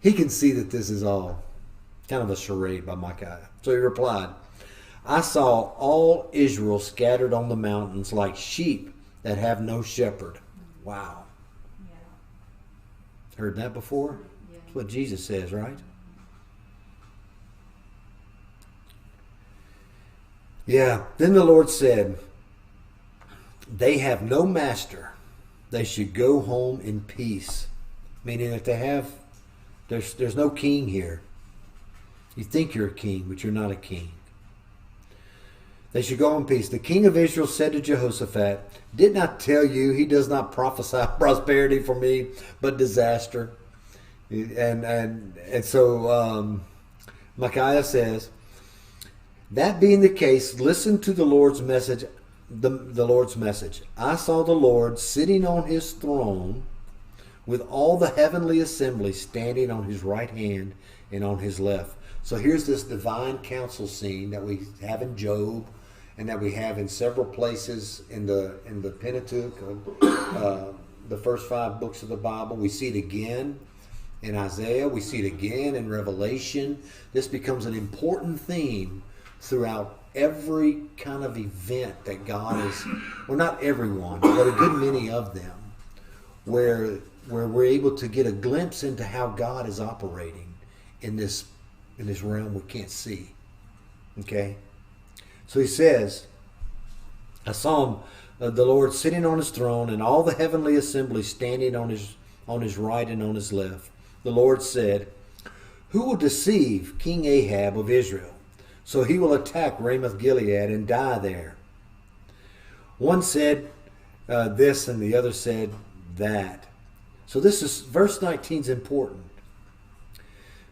he can see that this is all kind of a charade by Micaiah. So he replied, I saw all Israel scattered on the mountains like sheep that have no shepherd. Wow. Yeah. Heard that before? Yeah. That's what Jesus says, right? Yeah. Then the Lord said, they have no master. They should go home in peace. Meaning that there's no king here. You think you're a king, but you're not a king. They should go in peace. The king of Israel said to Jehoshaphat, did not tell you he does not prophesy prosperity for me, but disaster. And so Micaiah says, that being the case, listen to the Lord's message. The Lord's message. I saw the Lord sitting on his throne with all the heavenly assembly standing on his right hand and on his left. So here's this divine council scene that we have in Job and that we have in several places in the Pentateuch, the first 5 books of the Bible. We see it again in Isaiah. We see it again in Revelation. This becomes an important theme throughout every kind of event that God is, well, not everyone, but a good many of them, where we're able to get a glimpse into how God is operating in this realm we can't see. Okay? So he says, I saw the Lord sitting on his throne and all the heavenly assembly standing on his right and on his left. The Lord said, who will deceive King Ahab of Israel? So he will attack Ramoth Gilead and die there. One said this and the other said that. So verse 19 is important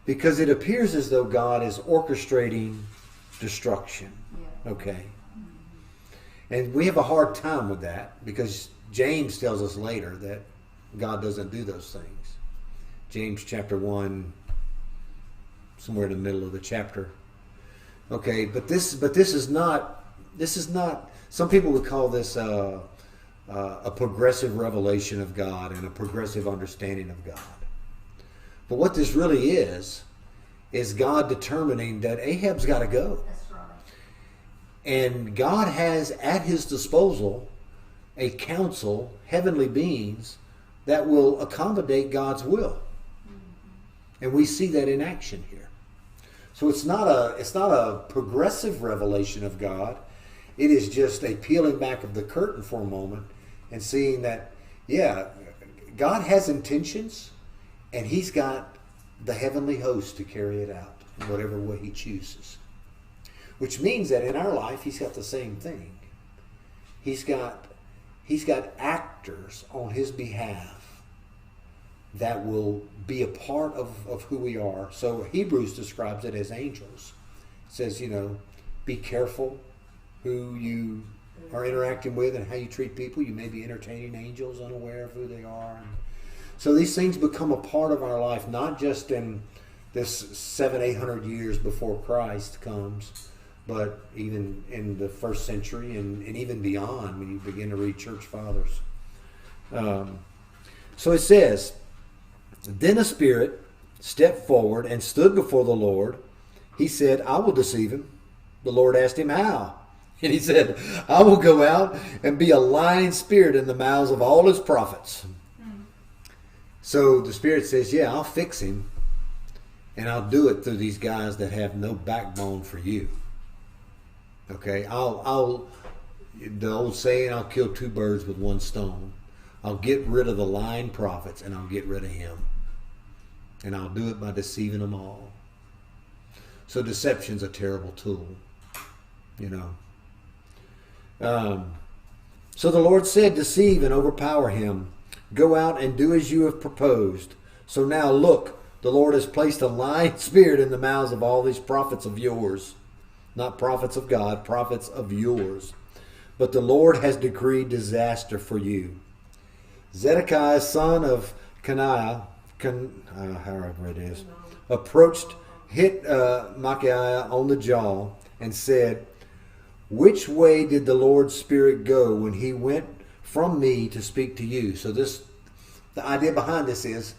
because it appears as though God is orchestrating destruction. Yeah. Okay. And we have a hard time with that because James tells us later that God doesn't do those things. James chapter 1, somewhere in the middle of the chapter. Okay, but this is not. Some people would call this a progressive revelation of God and a progressive understanding of God. But what this really is God determining that Ahab's got to go. That's right. And God has at his disposal a council, heavenly beings, that will accommodate God's will. Mm-hmm. And we see that in action here. So it's not a progressive revelation of God. It is just a peeling back of the curtain for a moment and seeing that, yeah, God has intentions and he's got the heavenly host to carry it out in whatever way he chooses. Which means that in our life, he's got the same thing. He's got actors on his behalf that will be a part of who we are. So Hebrews describes it as angels. It says, be careful who you are interacting with and how you treat people. You may be entertaining angels unaware of who they are. And so these things become a part of our life, not just in this 700-800 years before Christ comes, but even in the first century and even beyond, when you begin to read church fathers. So it says, then a spirit stepped forward and stood before the Lord. He said, I will deceive him. The Lord asked him, how? And he said, I will go out and be a lying spirit in the mouths of all his prophets. So the spirit says, yeah, I'll fix him. And I'll do it through these guys that have no backbone for you. Okay, I'll the old saying, I'll kill two birds with one stone. I'll get rid of the lying prophets and I'll get rid of him. And I'll do it by deceiving them all. So deception's a terrible tool, you know. So the Lord said, deceive and overpower him. Go out and do as you have proposed. So now look, the Lord has placed a lying spirit in the mouths of all these prophets of yours. Not prophets of God, prophets of yours. But the Lord has decreed disaster for you. Zedekiah, son of Kenaiah, however it is, approached, hit Micaiah on the jaw, and said, which way did the Lord's Spirit go when he went from me to speak to you? So the idea behind this is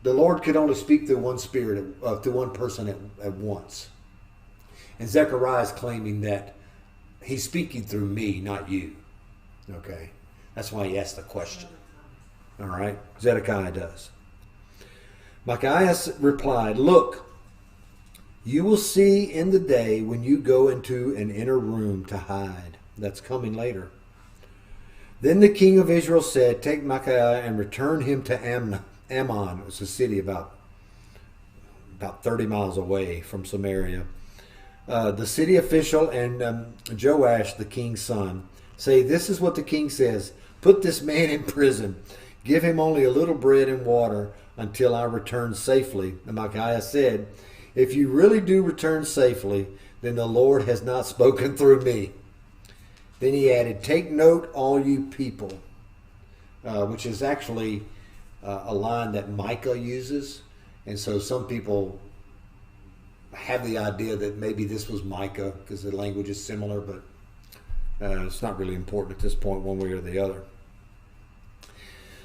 the Lord could only speak through one spirit, through one person at once. And Zechariah is claiming that he's speaking through me, not you. Okay? That's why he asked the question. All right? Zedekiah does. Micaiah replied, look, you will see in the day when you go into an inner room to hide. That's coming later. Then the king of Israel said, take Micaiah and return him to Ammon. It was a city about 30 miles away from Samaria. The city official and Joash, the king's son, say, this is what the king says. Put this man in prison. Give him only a little bread and water until I return safely. And Micaiah said, if you really do return safely, then the Lord has not spoken through me. Then he added, take note, all you people, which is actually a line that Micah uses. And so some people have the idea that maybe this was Micah because the language is similar, but it's not really important at this point one way or the other.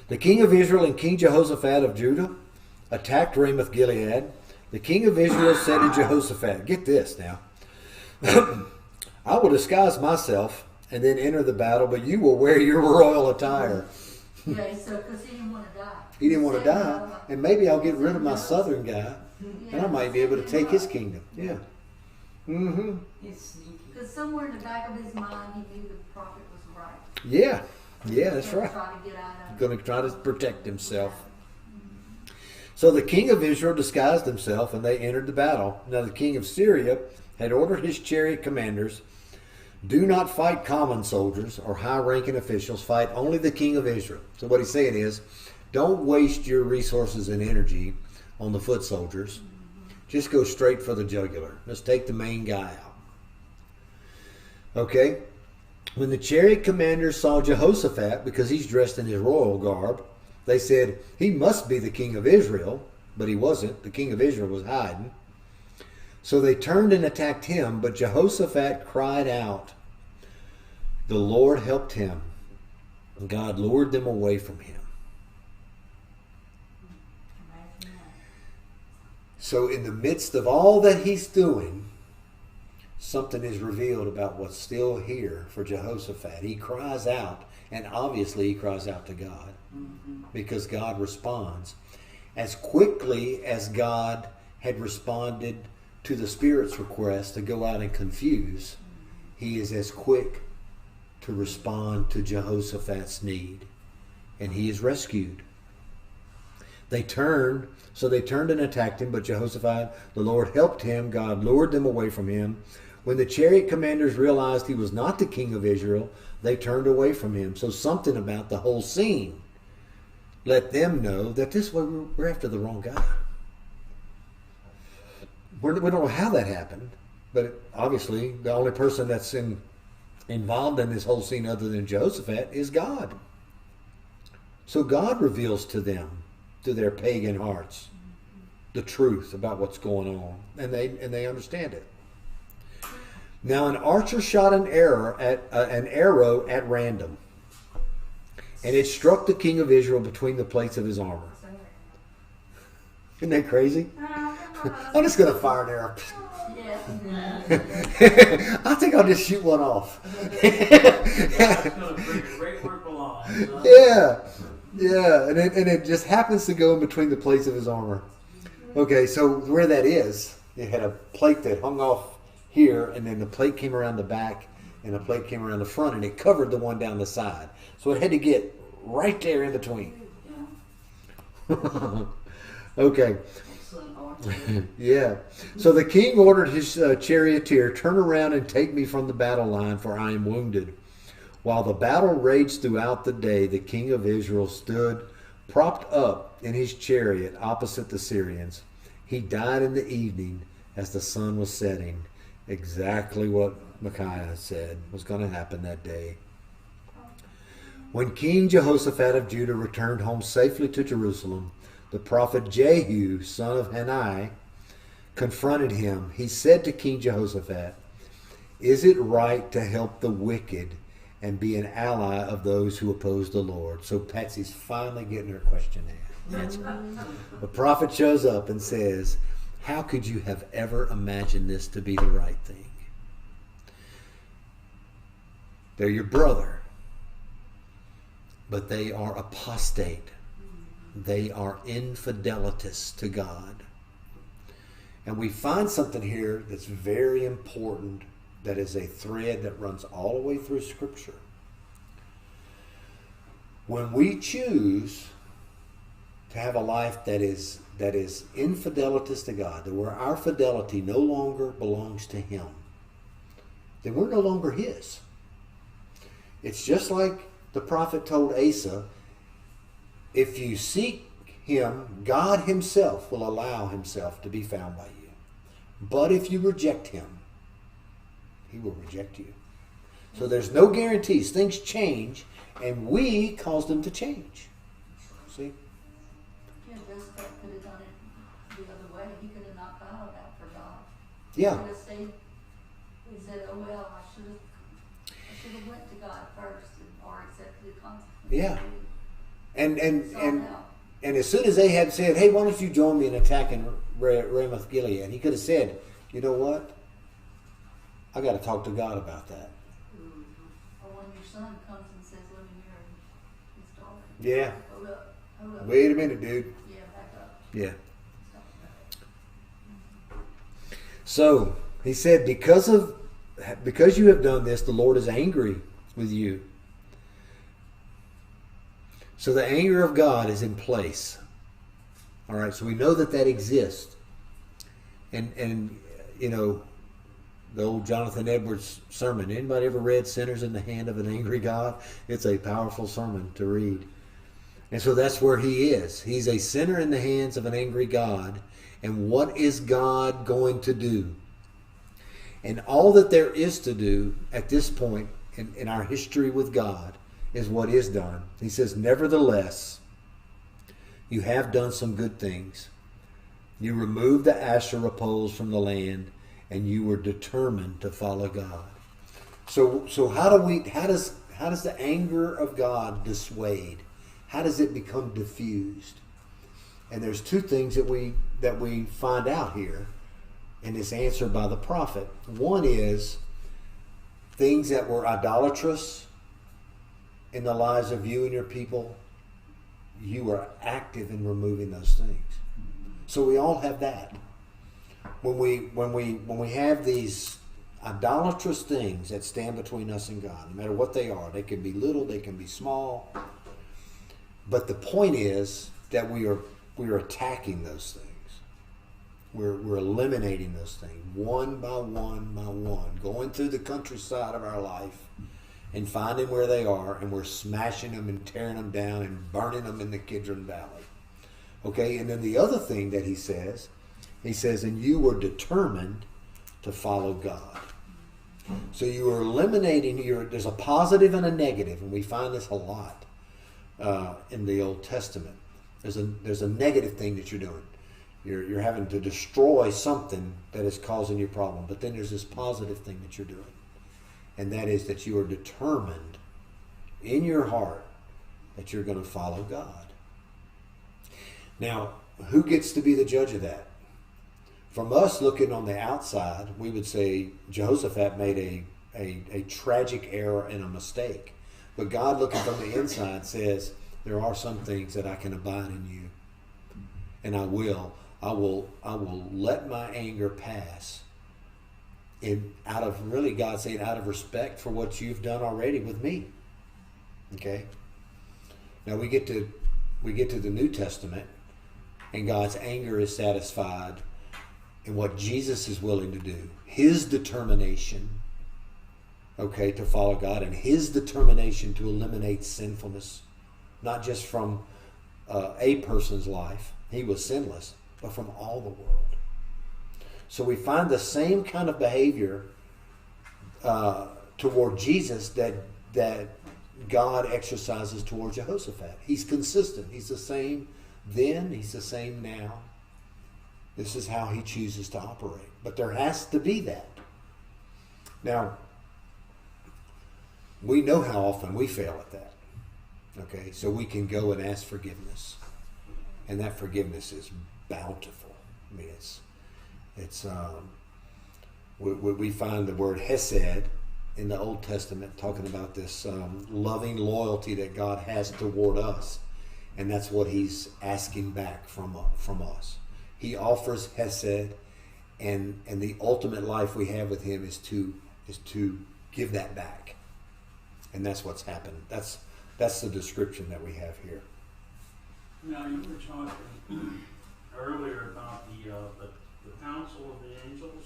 The king of Israel and King Jehoshaphat of Judah attacked Ramoth Gilead. The king of Israel said to Jehoshaphat, get this now, I will disguise myself and then enter the battle, but you will wear your royal attire. Yeah, so because he didn't want to die. He didn't want to die, and maybe I'll get rid of my southern guy, and I might be able to take his kingdom. Yeah. Mm-hmm. Because somewhere in the back of his mind, he knew the prophet was right. Yeah. Yeah, that's right. Try to get out of it. Going to try to protect himself. So the king of Israel disguised himself, and they entered the battle. Now the king of Syria had ordered his chariot commanders, do not fight common soldiers or high-ranking officials. Fight only the king of Israel. So what he's saying is, don't waste your resources and energy on the foot soldiers. Just go straight for the jugular. Let's take the main guy out. Okay? When the chariot commanders saw Jehoshaphat, because he's dressed in his royal garb, they said, he must be the king of Israel, but he wasn't. The king of Israel was hiding. So they turned and attacked him, but Jehoshaphat cried out. The Lord helped him. God lured them away from him. So in the midst of all that he's doing, something is revealed about what's still here for Jehoshaphat. He cries out, and obviously he cries out to God, because God responds. As quickly as God had responded to the Spirit's request to go out and confuse, he is as quick to respond to Jehoshaphat's need, and he is rescued. They turned and attacked him, but Jehoshaphat, the Lord helped him. God lured them away from him. When the chariot commanders realized he was not the king of Israel, they turned away from him. So something about the whole scene let them know that this way we're after the wrong guy. We don't know how that happened, but obviously the only person that's involved in this whole scene other than Jehoshaphat is God. So God reveals to them, to their pagan hearts, the truth about what's going on, and they understand it. Now an archer shot an arrow at random, and it struck the king of Israel between the plates of his armor. Isn't that crazy? I'm just going to fire an arrow. Yeah. I think I'll just shoot one off. God's gonna bring it right where it belongs. Huh? Yeah, and it just happens to go in between the plates of his armor. Okay, so where that is, it had a plate that hung off here, and then the plate came around the back, and the plate came around the front, and it covered the one down the side. So it had to get right there in between. Okay. Yeah. So the king ordered his charioteer, turn around and take me from the battle line, for I am wounded. While the battle raged throughout the day, the king of Israel stood propped up in his chariot opposite the Syrians. He died in the evening as the sun was setting. Exactly what Micaiah said was going to happen that day. When King Jehoshaphat of Judah returned home safely to Jerusalem, the prophet Jehu, son of Hanani, confronted him. He said to King Jehoshaphat, "Is it right to help the wicked and be an ally of those who oppose the Lord?" So Patsy's finally getting her question answered. The prophet shows up and says, "How could you have ever imagined this to be the right thing? They're your brother, but they are apostate. They are infidelitous to God." And we find something here that's very important, that is a thread that runs all the way through Scripture. When we choose to have a life that is infidelitous to God, that where our fidelity no longer belongs to Him, then we're no longer His. It's just like the prophet told Asa, if you seek Him, God Himself will allow Himself to be found by you. But if you reject Him, He will reject you. So there's no guarantees. Things change, and we cause them to change. See? Yeah, Joseph could have done it the other way. He could have not followed out for God. Yeah. He could have stayed. He said, "Oh well, I should have went to God first, or accepted the consequences." Yeah. And So, And as soon as Ahab said, "Hey, why don't you join me in attacking Ramoth Gilead?" he could have said, "You know what? I got to talk to God about that." or when your son comes and says, "Let me marry his daughter." Yeah. Hold up. Wait a minute, dude. Yeah, back up. Yeah. So he said, because you have done this, the Lord is angry with you. So the anger of God is in place. All right, so we know that exists. And you know, the old Jonathan Edwards sermon. Anybody ever read Sinners in the Hand of an Angry God? It's a powerful sermon to read. And so that's where he is. He's a sinner in the hands of an angry God. And what is God going to do? And all that there is to do at this point in our history with God is what is done. He says, "Nevertheless, you have done some good things. You removed the Asherah poles from the land, and you were determined to follow God." So how does the anger of God dissuade? How does it become diffused? And there's two things that we find out here, and it's answered by the prophet. One is things that were idolatrous in the lives of you and your people. You were active in removing those things. So we all have that. When we have these idolatrous things that stand between us and God, no matter what they are, they can be little, they can be small. But the point is that we are attacking those things. We're eliminating those things one by one, going through the countryside of our life and finding where they are, and we're smashing them and tearing them down and burning them in the Kidron Valley. Okay, and then the other thing that he says, "And you were determined to follow God." So you are eliminating there's a positive and a negative, and we find this a lot in the Old Testament. There's a negative thing that you're doing. You're having to destroy something that is causing you problem. But then there's this positive thing that you're doing. And that is that you are determined in your heart that you're going to follow God. Now, who gets to be the judge of that? From us looking on the outside, we would say Jehoshaphat made a tragic error and a mistake. But God looking from the inside says, there are some things that I can abide in you. And I will let my anger pass. And out of, really God saying, out of respect for what you've done already with me. Okay? Now we get to the New Testament, and God's anger is satisfied in what Jesus is willing to do. His determination, okay, to follow God, and His determination to eliminate sinfulness, not just from a person's life. He was sinless, but from all the world. So we find the same kind of behavior toward Jesus that God exercises toward Jehoshaphat. He's consistent. He's the same then. He's the same now. This is how He chooses to operate. But there has to be that. Now, we know how often we fail at that. Okay, so we can go and ask forgiveness. And that forgiveness is bountiful. I mean, we find the word hesed in the Old Testament talking about this loving loyalty that God has toward us, and that's what He's asking back from us. He offers hesed, and the ultimate life we have with Him is to give that back, and that's what's happened. That's the description that we have here. Now, you were talking earlier about the council of the angels,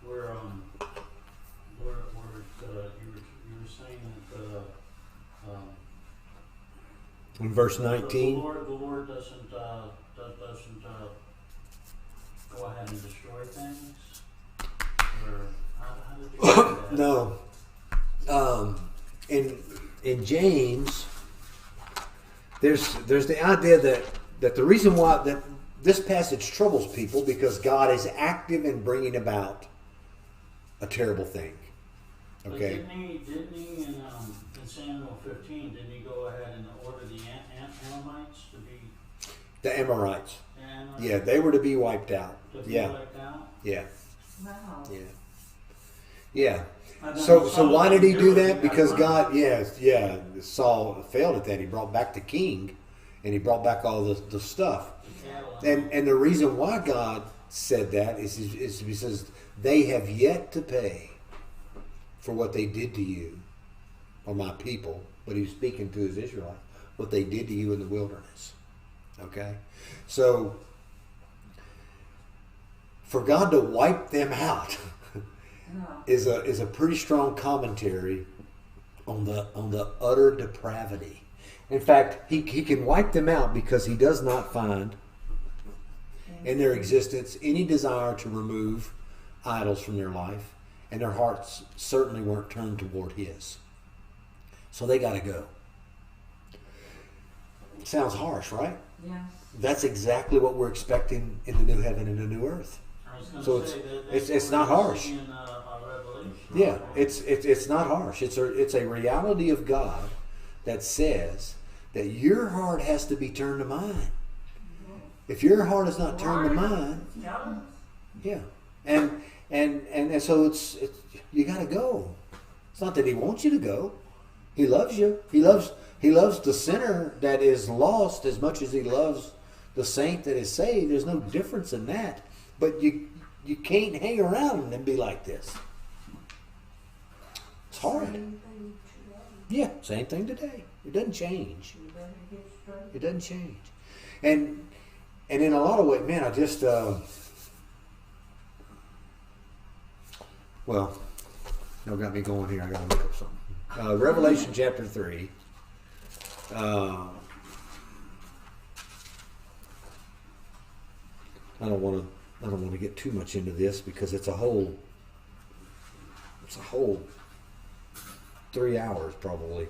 where you were saying that in verse 19, the Lord doesn't go ahead and destroy things, or how did you do that? No, in James, there's the idea that the reason why that this passage troubles people because God is active in bringing about a terrible thing. Okay. But didn't he in Samuel 15? Didn't he go ahead and order the Amorites to be? The Amorites. Amorites Yeah, they were to be wiped out. to be Yeah. wiped out? Yeah. Wow. Yeah. Yeah. And then So why did he do it, that? he Because got God, Saul failed at that. He brought back the king, and he brought back all the stuff. And the reason why God said that is because they have yet to pay for what they did to you, or my people. But He was speaking to His Israelites, what they did to you in the wilderness. Okay, so for God to wipe them out is a pretty strong commentary on the utter depravity. In fact, he can wipe them out because He does not find in their existence any desire to remove idols from their life, and their hearts certainly weren't turned toward His. So they got to go. Sounds harsh, right? Yeah. That's exactly what we're expecting in the new heaven and the new earth. I was gonna So say it's not harsh. In Revelation. Yeah, it's not harsh. It's a reality of God that says that your heart has to be turned to mine. If your heart is not turned to mine, yeah, and so it's you got to go. It's not that He wants you to go. He loves you. He loves the sinner that is lost as much as He loves the saint that is saved. There's no difference in that. But you can't hang around and be like this. It's hard. Yeah, same thing today. It doesn't change. It doesn't change. And in a lot of ways, man, I just well, y'all got me going here. I got to look up something. Revelation chapter 3. I don't want to get too much into this because it's a whole 3 hours probably.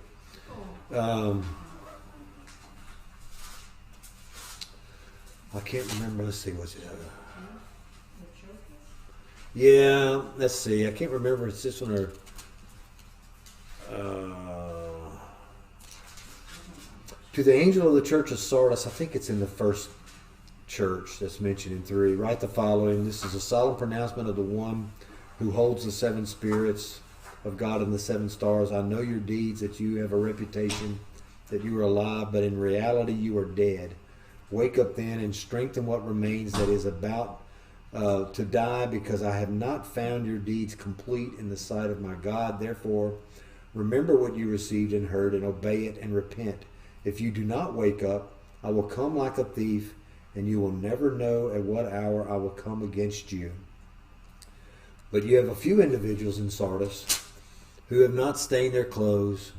I can't remember. Let's see. Was it? The churches? Yeah. Let's see. I can't remember. It's this one or. To the angel of the church of Sardis, I think it's in the first church that's mentioned in 3. Write the following. This is a solemn pronouncement of the one who holds the 7 spirits of God and the 7 stars. I know your deeds, that you have a reputation, that you are alive, but in reality you are dead. Wake up then and strengthen what remains that is about to die, because I have not found your deeds complete in the sight of my God. Therefore, remember what you received and heard, and obey it and repent. If you do not wake up, I will come like a thief, and you will never know at what hour I will come against you. But you have a few individuals in Sardis who have not stained their clothes,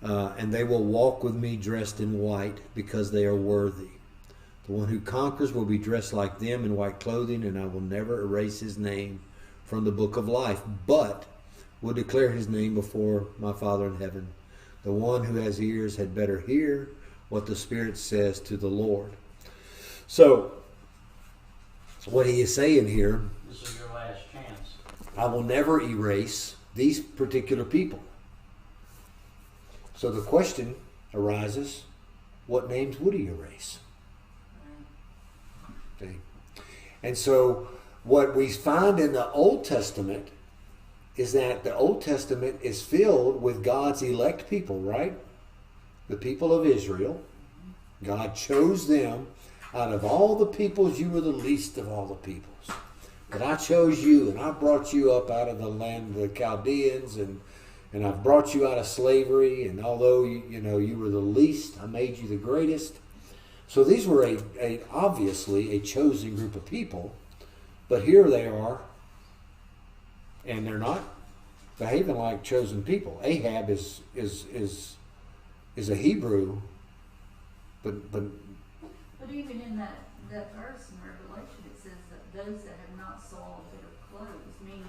and they will walk with me dressed in white, because they are worthy. The one who conquers will be dressed like them in white clothing, and I will never erase his name from the book of life, but will declare his name before my Father in heaven. The one who has ears had better hear what the Spirit says to the Lord. So, what he is saying here, This is your last chance. I will never erase these particular people. So the question arises, what names would he erase? See? And so what we find in the Old Testament is that the Old Testament is filled with God's elect people, right? The people of Israel. God chose them. Out of all the peoples, you were the least of all the peoples. But I chose you, and I brought you up out of the land of the Chaldeans, and I've brought you out of slavery, and although you were the least, I made you the greatest. So these were obviously a chosen group of people, but here they are, and they're not behaving like chosen people. Ahab is a Hebrew, but But even in that verse in Revelation, it says that those that have not soiled their clothes, meaning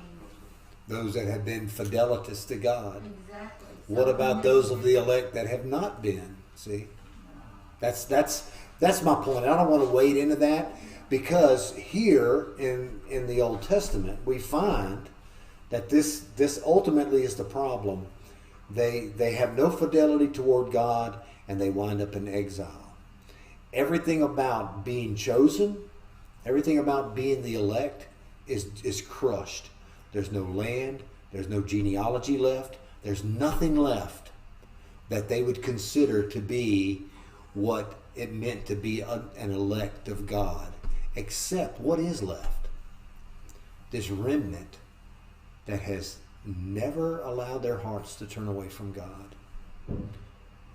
those that have been fidelitous to God. exactly. What about those of the elect that have not been? See, that's my point. I don't want to wade into that, because here in the Old Testament we find that this ultimately is the problem. They have no fidelity toward God, and they wind up in exile. Everything about being chosen, everything about being the elect is crushed. There's no land, there's no genealogy left, there's nothing left that they would consider to be what it meant to be an elect of God, except what is left. This remnant that has never allowed their hearts to turn away from God.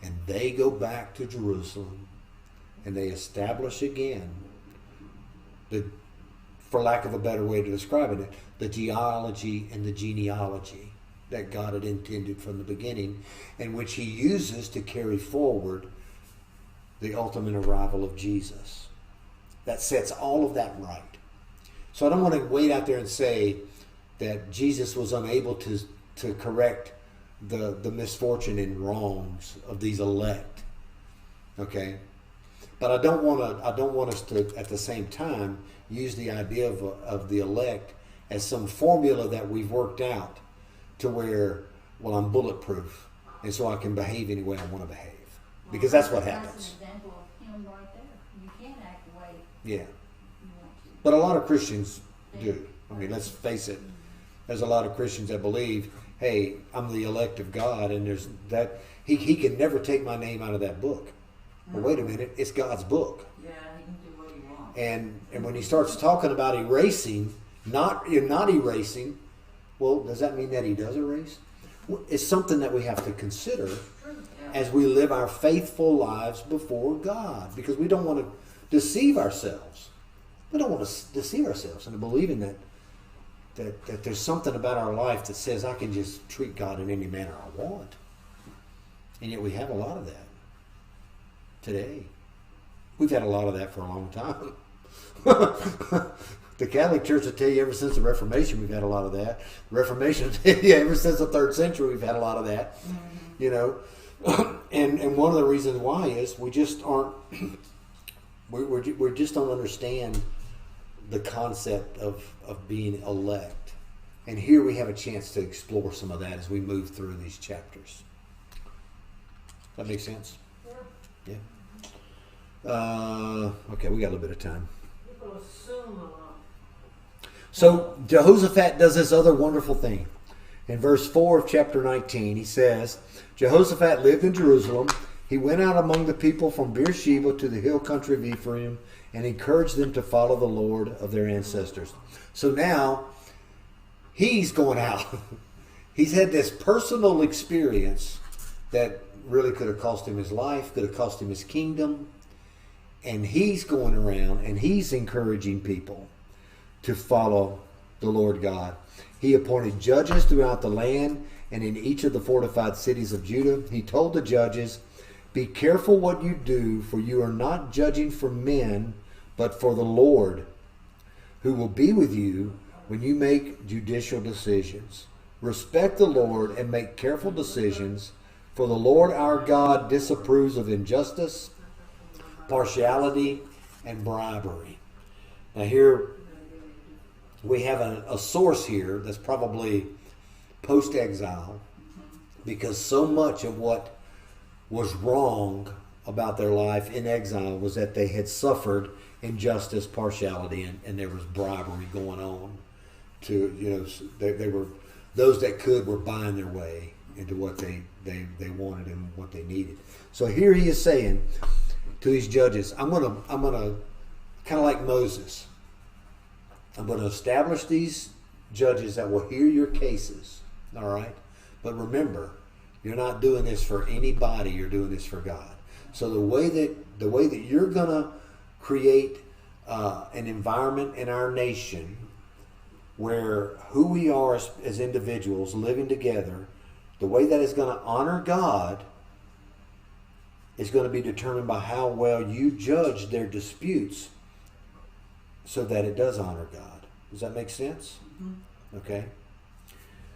And they go back to Jerusalem, and they establish again, for lack of a better way to describe it, the geology and the genealogy that God had intended from the beginning, and which he uses to carry forward the ultimate arrival of Jesus. That sets all of that right. So I don't want to wait out there and say that Jesus was unable to correct the misfortune and wrongs of these elect. Okay? But I don't want us to at the same time use the idea of the elect as some formula that we've worked out to where, well, I'm bulletproof, and so I can behave any way I want to behave. Because that's what happens. That's an example of him right there. You can't act the way Yeah. you want to. But a lot of Christians do. I mean, let's face it. There's a lot of Christians that believe, hey, I'm the elect of God, and there's that he can never take my name out of that book. Well, wait a minute, it's God's book. Yeah, he can do what he wants. And when he starts talking about erasing, not erasing, well, does that mean that he does erase? Well, it's something that we have to consider as we live our faithful lives before God, because we don't want to deceive ourselves. We don't want to deceive ourselves into believing that there's something about our life that says I can just treat God in any manner I want. And yet we have a lot of that today. We've had a lot of that for a long time. The Catholic Church will tell you ever since the Reformation we've had a lot of that. The Reformation will tell you ever since the 3rd century we've had a lot of that. You know, and one of the reasons why is we just aren't we just don't understand the concept of being elect. And here we have a chance to explore some of that as we move through these chapters. Does that make sense? Yeah. Yeah. Okay, we got a little bit of time. People assume a lot. So Jehoshaphat does this other wonderful thing. In verse 4 of chapter 19, he says, Jehoshaphat lived in Jerusalem. He went out among the people from Beersheba to the hill country of Ephraim and encouraged them to follow the Lord of their ancestors. So now he's going out. He's had this personal experience that really could have cost him his life, could have cost him his kingdom. And he's going around and he's encouraging people to follow the Lord God. He appointed judges throughout the land and in each of the fortified cities of Judah. He told the judges, be careful what you do, for you are not judging for men, but for the Lord, who will be with you when you make judicial decisions. Respect the Lord and make careful decisions, for the Lord our God disapproves of injustice, partiality, and bribery. Now here we have a source here that's probably post-exile, because so much of what was wrong about their life in exile was that they had suffered injustice, partiality, and there was bribery going on. They were, those that could were buying their way into what they wanted and what they needed. So here he is saying to these judges, I'm gonna kind of like Moses, I'm going to establish these judges that will hear your cases, all right? But remember, you're not doing this for anybody. You're doing this for God. So the way that you're going to create an environment in our nation where who we are as individuals living together, the way that is going to honor God is going to be determined by how well you judge their disputes, so that it does honor God. Does that make sense? Mm-hmm. Okay.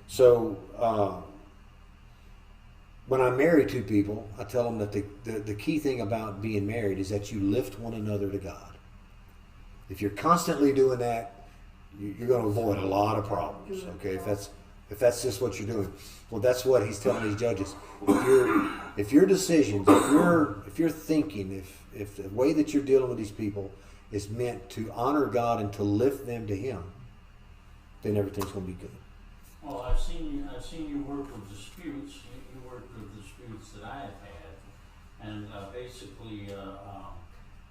So when I marry two people, I tell them that the key thing about being married is that you lift one another to God. If you're constantly doing that, you're going to avoid a lot of problems. Okay, if that's just what you're doing. Well, that's what he's telling these judges. If your decisions, if you're thinking, if the way that you're dealing with these people is meant to honor God and to lift them to Him, then everything's going to be good. Well, I've seen you work with disputes. You work with disputes that I have had, and basically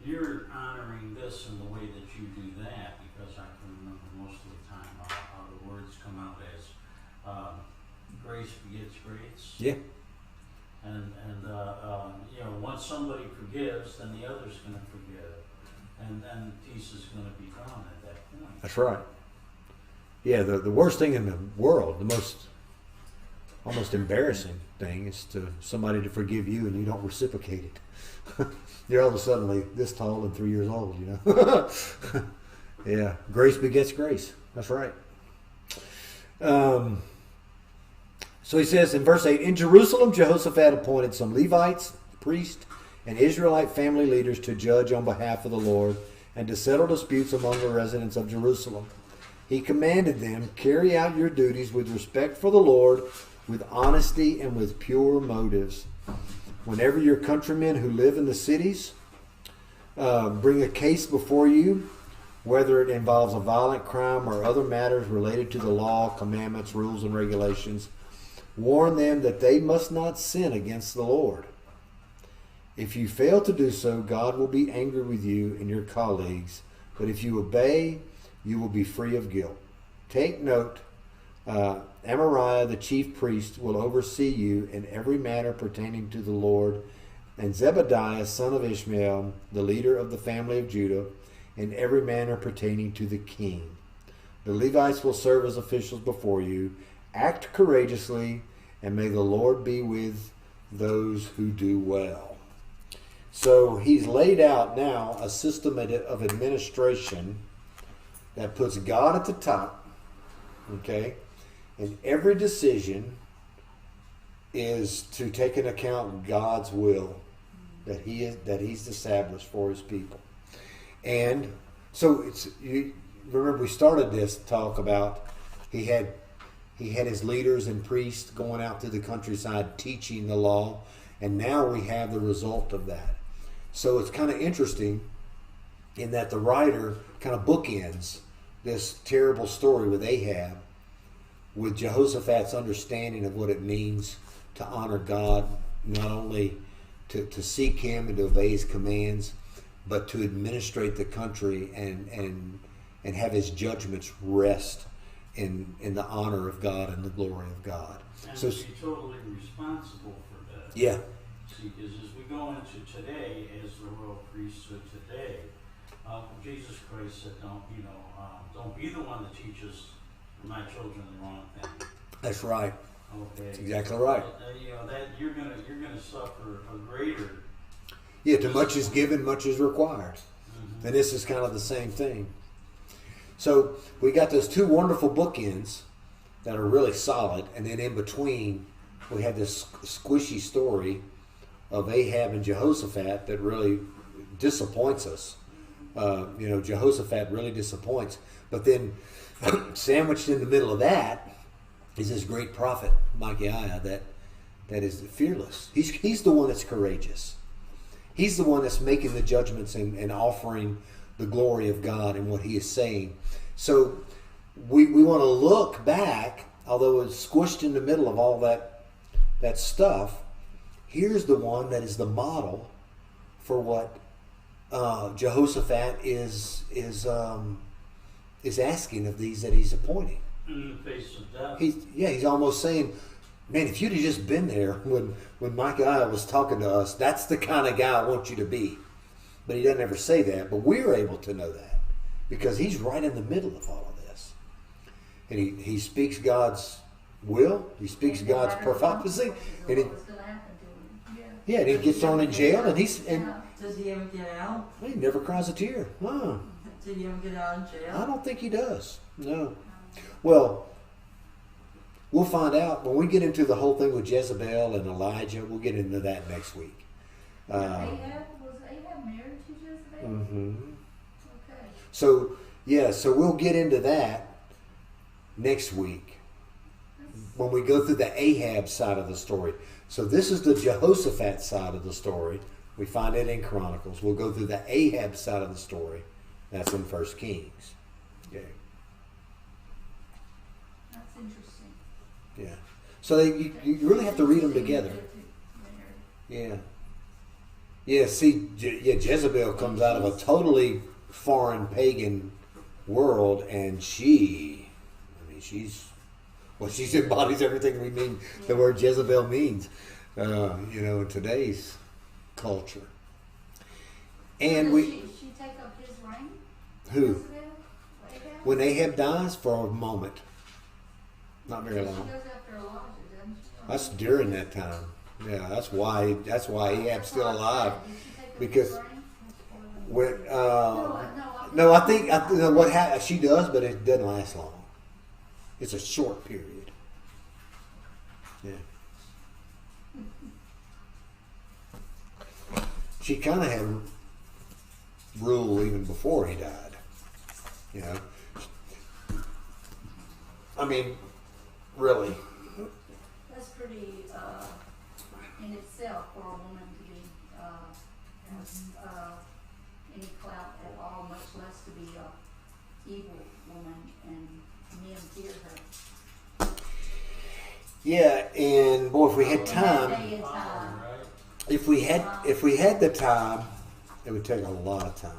you're honoring this in the way that you do that, because I can remember most of the time how the words come out as grace begets grace. Yeah. And once somebody forgives, then the other's going to forgive. And then peace is going to be drawn at that point. That's right. Yeah, the worst thing in the world, the most almost embarrassing thing is to somebody to forgive you and you don't reciprocate it. You're all of a sudden like this tall and 3 years old, you know. Yeah, grace begets grace. That's right. So he says in verse 8, in Jerusalem, Jehoshaphat appointed some Levites, priests, and Israelite family leaders to judge on behalf of the Lord and to settle disputes among the residents of Jerusalem. He commanded them, carry out your duties with respect for the Lord, with honesty and with pure motives. Whenever your countrymen who live in the cities bring a case before you, whether it involves a violent crime or other matters related to the law, commandments, rules, and regulations, warn them that they must not sin against the Lord. If you fail to do so, God will be angry with you and your colleagues. But if you obey, you will be free of guilt. Take note, Amariah, the chief priest, will oversee you in every matter pertaining to the Lord, and Zebediah, son of Ishmael, the leader of the family of Judah, in every manner pertaining to the king. The Levites will serve as officials before you. Act courageously, and may the Lord be with those who do well. So he's laid out now a system of administration that puts God at the top, okay? And every decision is to take into account God's will that he's established for his people. And so it's, you remember we started this talk about he had his leaders and priests going out through the countryside teaching the law, and now we have the result of that. So it's kind of interesting in that the writer kind of bookends this terrible story with Ahab with Jehoshaphat's understanding of what it means to honor God, not only to seek him and to obey his commands, but to administrate the country and have his judgments rest in the honor of God and the glory of God. And So, to be totally responsible for that. yeah, See, because as we go into today, as the royal priesthood today, Jesus Christ said, don't be the one that teaches my children the wrong thing. that's right. Okay. That's exactly right. That you're gonna suffer a greater. Yeah, to much is given, much is required. Mm-hmm. And this is kind of the same thing. So we got those two wonderful bookends that are really solid, and then in between we have this squishy story of Ahab and Jehoshaphat that really disappoints us. Jehoshaphat really disappoints. But then sandwiched in the middle of that is this great prophet, Micaiah, that is fearless. He's the one that's courageous. He's the one that's making the judgments and offering the glory of God and what he is saying. So we want to look back, although it's squished in the middle of all that stuff. Here's the one that is the model for what Jehoshaphat is asking of these that he's appointing. In the face of death. He's almost saying, man, if you'd have just been there when Micaiah was talking to us, that's the kind of guy I want you to be. But he doesn't ever say that. But we're able to know that because he's right in the middle of all of this. And he speaks God's will. He speaks God's prophecy. And and he gets thrown in jail. And Does he ever get out? he never cries a tear. Huh. Did he ever get out of jail? I don't think he does. No. Well, we'll find out when we get into the whole thing with Jezebel and Elijah. We'll get into that next week. Was Ahab married to Jezebel? Mm-hmm. Okay. So we'll get into that next week when we go through the Ahab side of the story. So this is the Jehoshaphat side of the story. We find it in Chronicles. We'll go through the Ahab side of the story. That's in 1 Kings. Okay. That's interesting. Yeah. So you really have to read them together. Yeah. Yeah, see, Jezebel comes out of a totally foreign pagan world, and she embodies everything we mean, the word Jezebel means, in today's culture. And Does she take up his reign? who? Jezebel? Ahab? When Ahab dies, for a moment. Not very She long. goes after Elijah, doesn't she? That's during that time. Yeah, that's why Ahab's still alive. Because when I think what she does, but it doesn't last long. It's a short period. Yeah. She kind of had rule even before he died. I mean, really. That's pretty, in itself, for a woman to be, have any clout at all, much less to be a evil woman, and men fear her. Yeah, and boy, if we had time, Day and time. Right? if we had the time, it would take a lot of time.